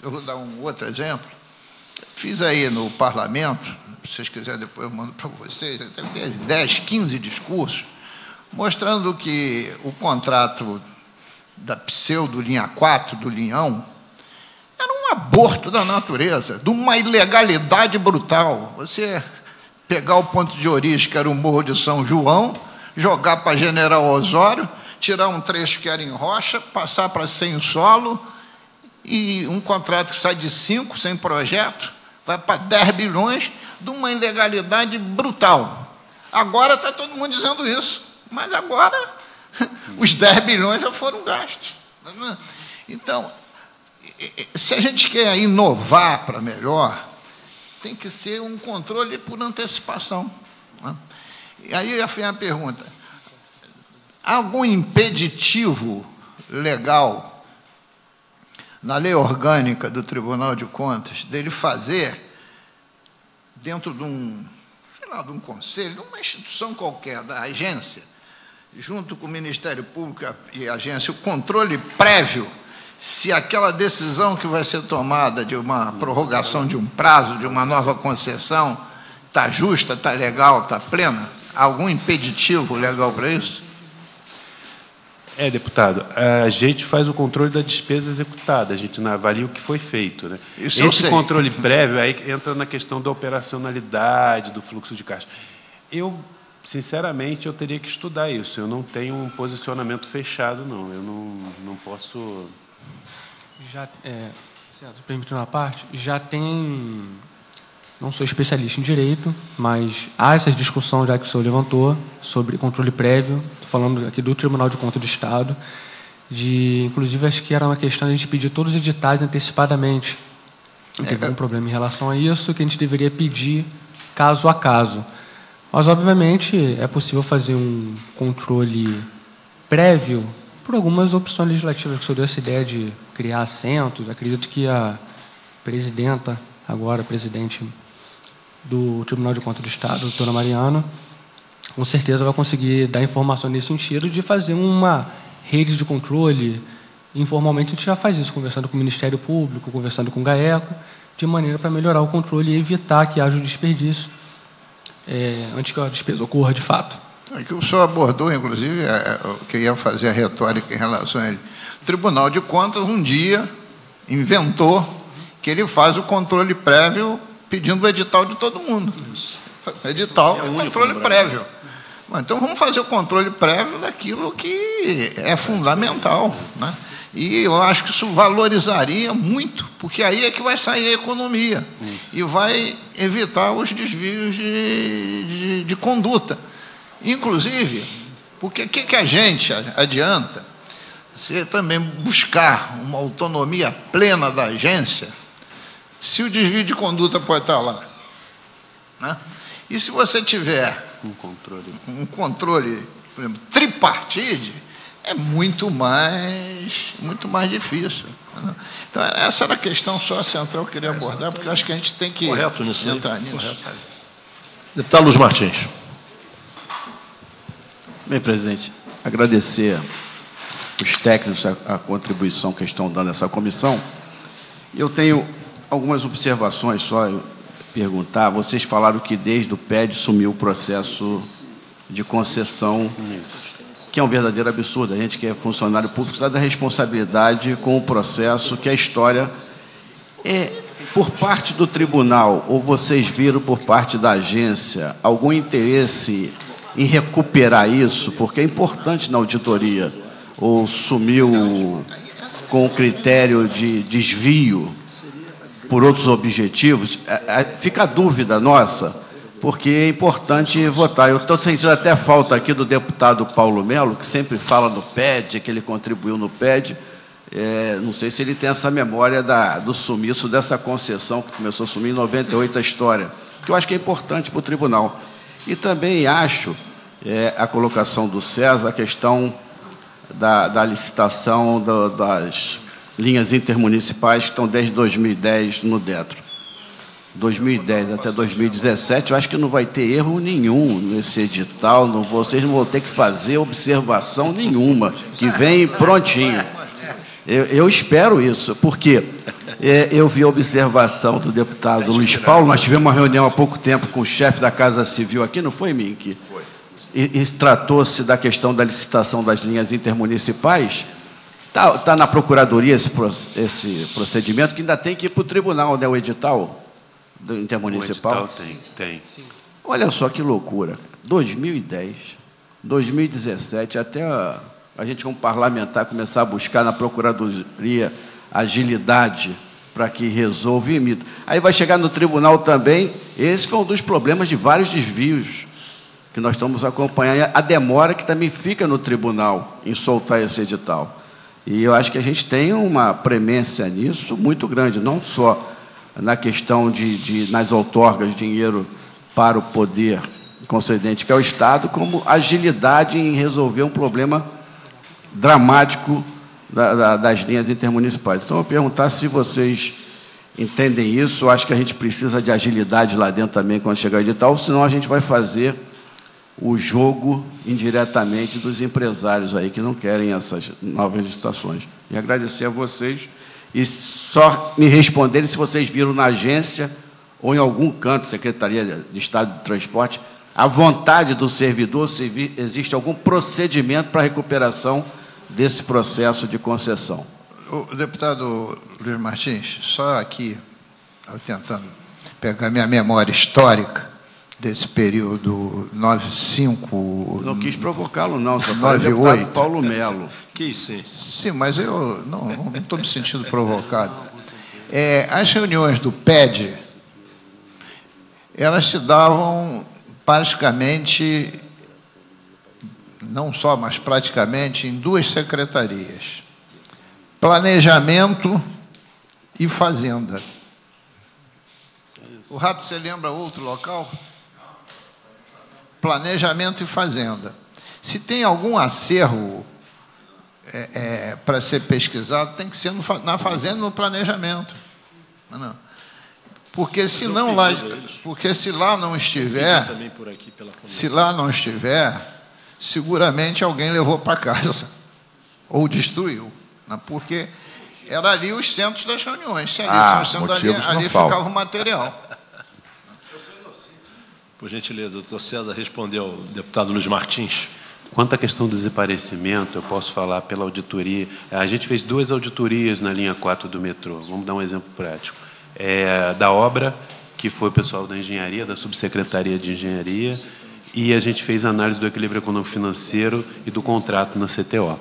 eu vou dar um outro exemplo, fiz aí no Parlamento, se vocês quiserem depois eu mando para vocês, deve ter 10, 15 discursos, mostrando que o contrato da pseudo-linha 4, do Linhão, era um aborto da natureza, de uma ilegalidade brutal. Você pegar o ponto de origem, que era o Morro de São João, jogar para General Osório, tirar um trecho que era em rocha, passar para sem solo, e um contrato que sai de 5, sem projeto, vai para 10 bilhões, de uma ilegalidade brutal. Agora está todo mundo dizendo isso, mas agora os 10 bilhões já foram gastos. Então, se a gente quer inovar para melhor, tem que ser um controle por antecipação. E aí já foi a pergunta: há algum impeditivo legal na lei orgânica do Tribunal de Contas dele fazer, dentro de um conselho, de uma instituição qualquer, da agência, junto com o Ministério Público e a agência, o controle prévio, se aquela decisão que vai ser tomada de uma prorrogação de um prazo, de uma nova concessão, está justa, está legal, está plena? Há algum impeditivo legal para isso? Deputado, a gente faz o controle da despesa executada, a gente não avalia o que foi feito, né? Isso eu sei. Esse controle prévio aí entra na questão da operacionalidade, do fluxo de caixa. Sinceramente, eu teria que estudar isso. Eu não tenho um posicionamento fechado, não. Eu não posso... Certo, permitindo uma parte, já tem... Não sou especialista em direito, mas há essa discussão, já que o senhor levantou, sobre controle prévio. Estou falando aqui do Tribunal de Contas do Estado, inclusive, acho que era uma questão de a gente pedir todos os editais antecipadamente. Não teve um problema em relação a isso, que a gente deveria pedir caso a caso. Mas, obviamente, é possível fazer um controle prévio por algumas opções legislativas, que o senhor deu essa ideia de criar assentos. Acredito que a presidenta, agora presidente do Tribunal de Contas do Estado, a doutora Mariana, com certeza vai conseguir dar informação nesse sentido de fazer uma rede de controle Informalmente, a gente já faz isso, conversando com o Ministério Público, conversando com o GAECO, de maneira para melhorar o controle e evitar que haja o desperdício antes que a despesa ocorra de fato. É que o senhor abordou, inclusive, que ia fazer a retórica em relação a ele. O Tribunal de Contas, um dia, inventou que ele faz o controle prévio pedindo o edital de todo mundo. Edital é controle prévio. Então, vamos fazer o controle prévio daquilo que é fundamental, né? E eu acho que isso valorizaria muito, porque aí é que vai sair a economia e vai evitar os desvios de conduta. Inclusive, porque o que a gente adianta se também buscar uma autonomia plena da agência, se o desvio de conduta pode estar lá, né? E se você tiver um controle, por exemplo, tripartite, é muito mais difícil, né? Então, essa era a questão só central que eu queria abordar, porque eu acho que a gente tem que entrar nisso. Correto. Deputado Luz Martins. Bem, presidente, agradecer os técnicos a contribuição que estão dando a essa comissão. Eu tenho algumas observações só, perguntar. Vocês falaram que desde o PED sumiu o processo de concessão, que é um verdadeiro absurdo. A gente que é funcionário público sabe da responsabilidade com o processo, que a história é por parte do tribunal, ou vocês viram por parte da agência algum interesse em recuperar isso, porque é importante na auditoria, ou sumiu com critério de desvio por outros objetivos? Fica a dúvida nossa, porque é importante votar. Eu estou sentindo até falta aqui do deputado Paulo Melo, que sempre fala no PED, que ele contribuiu no PED. Não sei se ele tem essa memória do sumiço dessa concessão, que começou a sumir em 98 a história, que eu acho que é importante para o tribunal. E também acho a colocação do César, a questão da licitação das linhas intermunicipais que estão desde 2010 no DETRO. 2010 até 2017, eu acho que não vai ter erro nenhum nesse edital, vocês não vão ter que fazer observação nenhuma, que vem prontinho. Eu espero isso, porque eu vi a observação do deputado Luiz Paulo, nós tivemos uma reunião há pouco tempo com o chefe da Casa Civil aqui, não foi, Mink? Foi. E tratou-se da questão da licitação das linhas intermunicipais. Está na Procuradoria esse procedimento, que ainda tem que ir para o tribunal, né, o edital do intermunicipal. O edital tem. Olha só que loucura. 2010, 2017, até a gente, como parlamentar, começar a buscar na Procuradoria agilidade para que resolva e imita. Aí vai chegar no tribunal também. Esse foi um dos problemas de vários desvios que nós estamos acompanhando. A demora que também fica no tribunal em soltar esse edital. E eu acho que a gente tem uma premência nisso muito grande, não só na questão nas outorgas de dinheiro para o poder concedente, que é o Estado, como agilidade em resolver um problema dramático das linhas intermunicipais. Então, eu vou perguntar se vocês entendem isso. Eu acho que a gente precisa de agilidade lá dentro também quando chegar o edital, senão a gente vai fazer o jogo indiretamente dos empresários aí que não querem essas novas licitações. E agradecer a vocês e só me responderem se vocês viram na agência ou em algum canto, Secretaria de Estado de Transporte, a vontade do servidor, se existe algum procedimento para a recuperação desse processo de concessão. O deputado Luiz Martins, só aqui, tentando pegar minha memória histórica, desse período 95... Não quis provocá-lo, não, só foi o deputado Paulo Melo. Quis sim. Sim, mas eu não estou me sentindo provocado. As reuniões do PED, elas se davam praticamente, não só, mas praticamente, em duas secretarias. Planejamento e Fazenda. O Rato, você lembra outro local? Planejamento e Fazenda. Se tem algum acervo para ser pesquisado, tem que ser na Fazenda e no Planejamento. Não. Porque se lá não estiver, seguramente alguém levou para casa ou destruiu. porque era ali os centros das reuniões. Se ali são os centros, ali ficava o material. Por gentileza, o doutor César respondeu ao deputado Luiz Martins. Quanto à questão do desaparecimento, eu posso falar pela auditoria. A gente fez 2 auditorias na linha 4 do metrô. Vamos dar um exemplo prático. Da obra, que foi o pessoal da engenharia, da subsecretaria de engenharia, e a gente fez análise do equilíbrio econômico-financeiro e do contrato na CTO.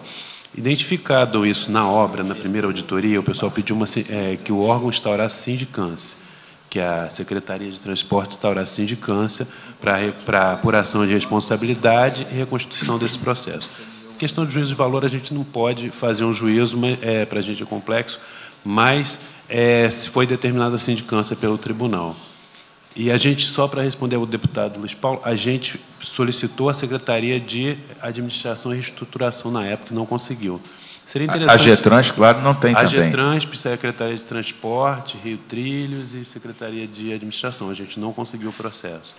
Identificado isso na obra, na primeira auditoria, o pessoal pediu que o órgão instaurasse sindicância, que a Secretaria de Transporte instaurasse sindicância para apuração de responsabilidade e reconstituição desse processo. Questão de juízo de valor, a gente não pode fazer um juízo, para a gente é complexo, mas se foi determinada a sindicância pelo tribunal. E a gente, só para responder ao deputado Luiz Paulo, a gente solicitou a Secretaria de Administração e Reestruturação na época e não conseguiu. Seria interessante. A GETRANS, claro, não tem a também. A GETRANS, Secretaria de Transporte, Rio Trilhos e Secretaria de Administração. A gente não conseguiu o processo.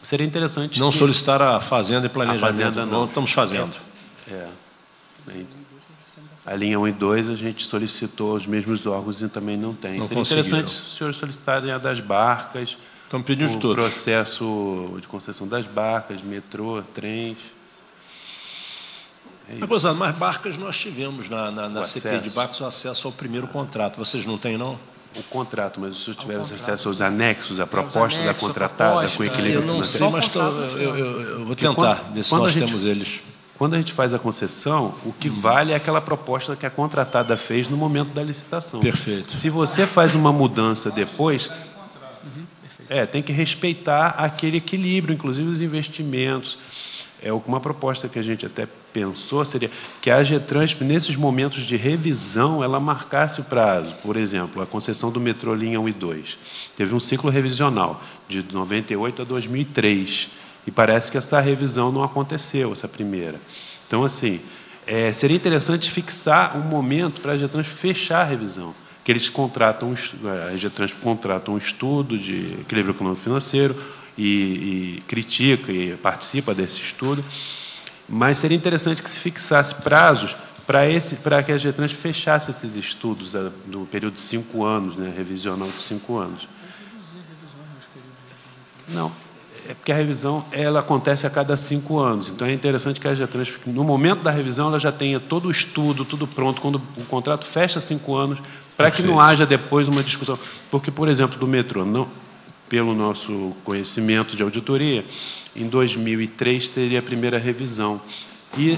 Seria interessante... Não solicitar a Fazenda e Planejamento. A Fazenda, não estamos fazendo. A linha 1 e 2, a gente solicitou os mesmos órgãos e também não tem. Seria interessante se os senhores solicitarem a das barcas, estamos pedindo o todos. Processo de concessão das barcas, metrô, trens... Mas barcas nós tivemos na CP de barcos o acesso ao primeiro contrato. Vocês não têm, não? O contrato, mas os senhores tiveram acesso aos anexos, à proposta da contratada, com equilíbrio financeiro? Eu não sei, mas eu vou tentar, ver se nós temos eles. Quando a gente faz a concessão, o que vale é aquela proposta que a contratada fez no momento da licitação. Perfeito. Se você faz uma mudança depois, tem que respeitar aquele equilíbrio, inclusive os investimentos. Uma proposta que a gente até pensou seria que a GETRANS, nesses momentos de revisão, ela marcasse o prazo. Por exemplo, a concessão do metrô linha 1 e 2. Teve um ciclo revisional, de 98 a 2003, e parece que essa revisão não aconteceu, essa primeira. Então, assim, seria interessante fixar um momento para a GETRANS fechar a revisão, que eles contratam, a GETRANS contrata um estudo de equilíbrio econômico-financeiro, e critica e participa desse estudo, mas seria interessante que se fixasse prazos para que a GETRANS fechasse esses estudos do período de 5 anos, revisional de 5 anos. Não, é porque a revisão ela acontece a cada 5 anos, então é interessante que a GETRANS, no momento da revisão, ela já tenha todo o estudo, tudo pronto, quando o contrato fecha 5 anos, para que não haja depois uma discussão. Porque, por exemplo, do metrô, pelo nosso conhecimento de auditoria, em 2003 teria a primeira revisão. E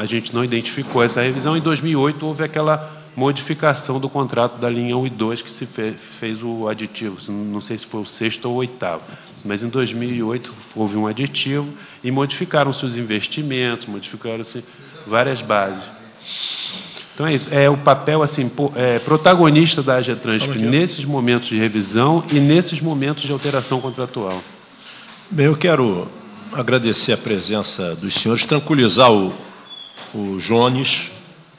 a gente não identificou essa revisão. Em 2008 houve aquela modificação do contrato da linha 1 e 2 que se fez o aditivo. Não sei se foi o 6º ou o 8º. Mas em 2008 houve um aditivo e modificaram-se os investimentos, modificaram-se várias bases. Então é isso, é o papel assim, protagonista da GETRANS nesses momentos de revisão e nesses momentos de alteração contratual. Bem, eu quero agradecer a presença dos senhores, tranquilizar o Jones.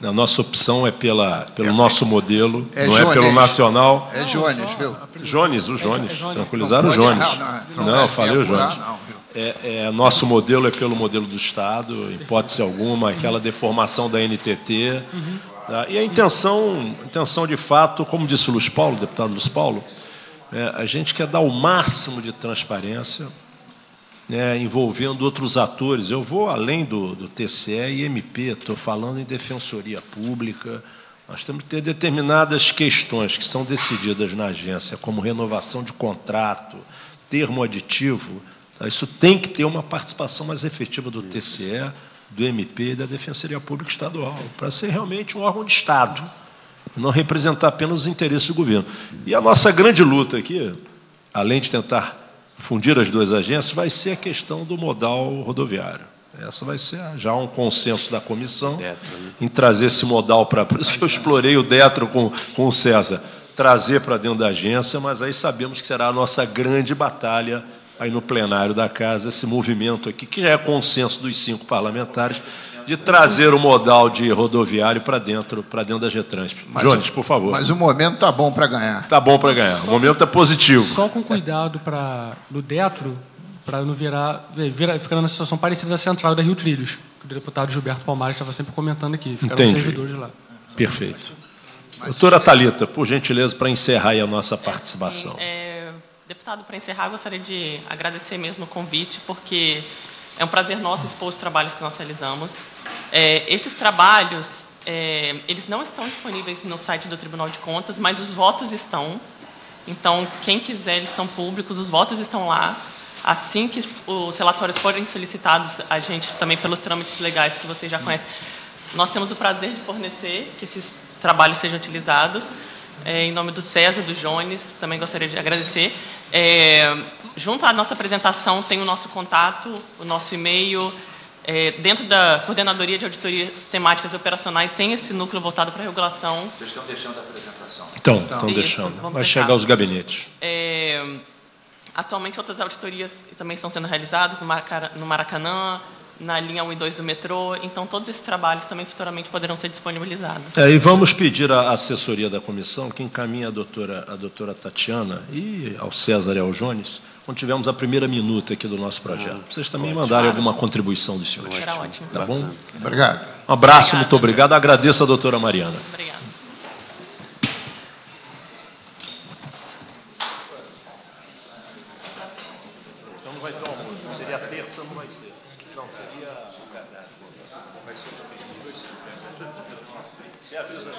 A nossa opção é pelo nosso modelo, não é pelo nacional. É Jones, viu? Jones, tranquilizar o Jones. Não, eu falei o Jones. Nosso modelo é pelo modelo do Estado, hipótese alguma, aquela deformação da NTT. Tá? E a intenção, de fato, como disse o Luiz Paulo, o deputado Luiz Paulo, a gente quer dar o máximo de transparência, envolvendo outros atores. Eu vou além do TCE e MP, estou falando em defensoria pública. Nós temos que ter determinadas questões que são decididas na agência, como renovação de contrato, termo aditivo. Tá? Isso tem que ter uma participação mais efetiva do TCE, do MP e da Defensoria Pública Estadual, para ser realmente um órgão de Estado, e não representar apenas os interesses do governo. E a nossa grande luta aqui, além de tentar fundir as duas agências, vai ser a questão do modal rodoviário. Essa vai ser já um consenso da comissão em trazer esse modal para... Por isso que eu explorei o Detro com o César, trazer para dentro da agência, mas aí sabemos que será a nossa grande batalha aí no plenário da Casa, esse movimento aqui, que já é consenso dos 5 parlamentares, de trazer o modal de rodoviário para dentro da GETRANS. Jones, por favor. Mas o momento está bom para ganhar. Está bom para ganhar. O momento é positivo. Só com cuidado no Detro, para não ficar numa situação parecida da central da Rio Trilhos, que o deputado Gilberto Palmares estava sempre comentando aqui. Ficaram os servidores lá. Perfeito. Doutora Thalita, por gentileza, para encerrar aí a nossa participação. Deputado, para encerrar, gostaria de agradecer mesmo o convite, porque é um prazer nosso expor os trabalhos que nós realizamos. Esses trabalhos, eles não estão disponíveis no site do Tribunal de Contas, mas os votos estão. Então, quem quiser, eles são públicos, os votos estão lá. Assim que os relatórios forem solicitados, a gente também, pelos trâmites legais que vocês já conhecem, nós temos o prazer de fornecer que esses trabalhos sejam utilizados. Em nome do César, do Jones, também gostaria de agradecer. Junto à nossa apresentação, tem o nosso contato, o nosso e-mail. Dentro da Coordenadoria de Auditorias Temáticas e Operacionais, tem esse núcleo voltado para a regulação. Vocês estão deixando a apresentação. Estão deixando. Vai chegar aos gabinetes. Atualmente, outras auditorias também estão sendo realizadas no Maracanã, na linha 1 e 2 do metrô. Então, todos esses trabalhos também futuramente poderão ser disponibilizados. E vamos pedir à assessoria da comissão que encaminhe a doutora Tatiana e ao César e ao Jones, quando tivermos a primeira minuta aqui do nosso projeto. Vocês também mandarem alguma contribuição dos senhores. Será ótimo. Tá bom? Obrigado. Um abraço, muito obrigado. Agradeço a doutora Mariana. Obrigada. Então não vai ter almoço. Seria terça, não vai ser. Não, seria... Vai ser... Você avisa.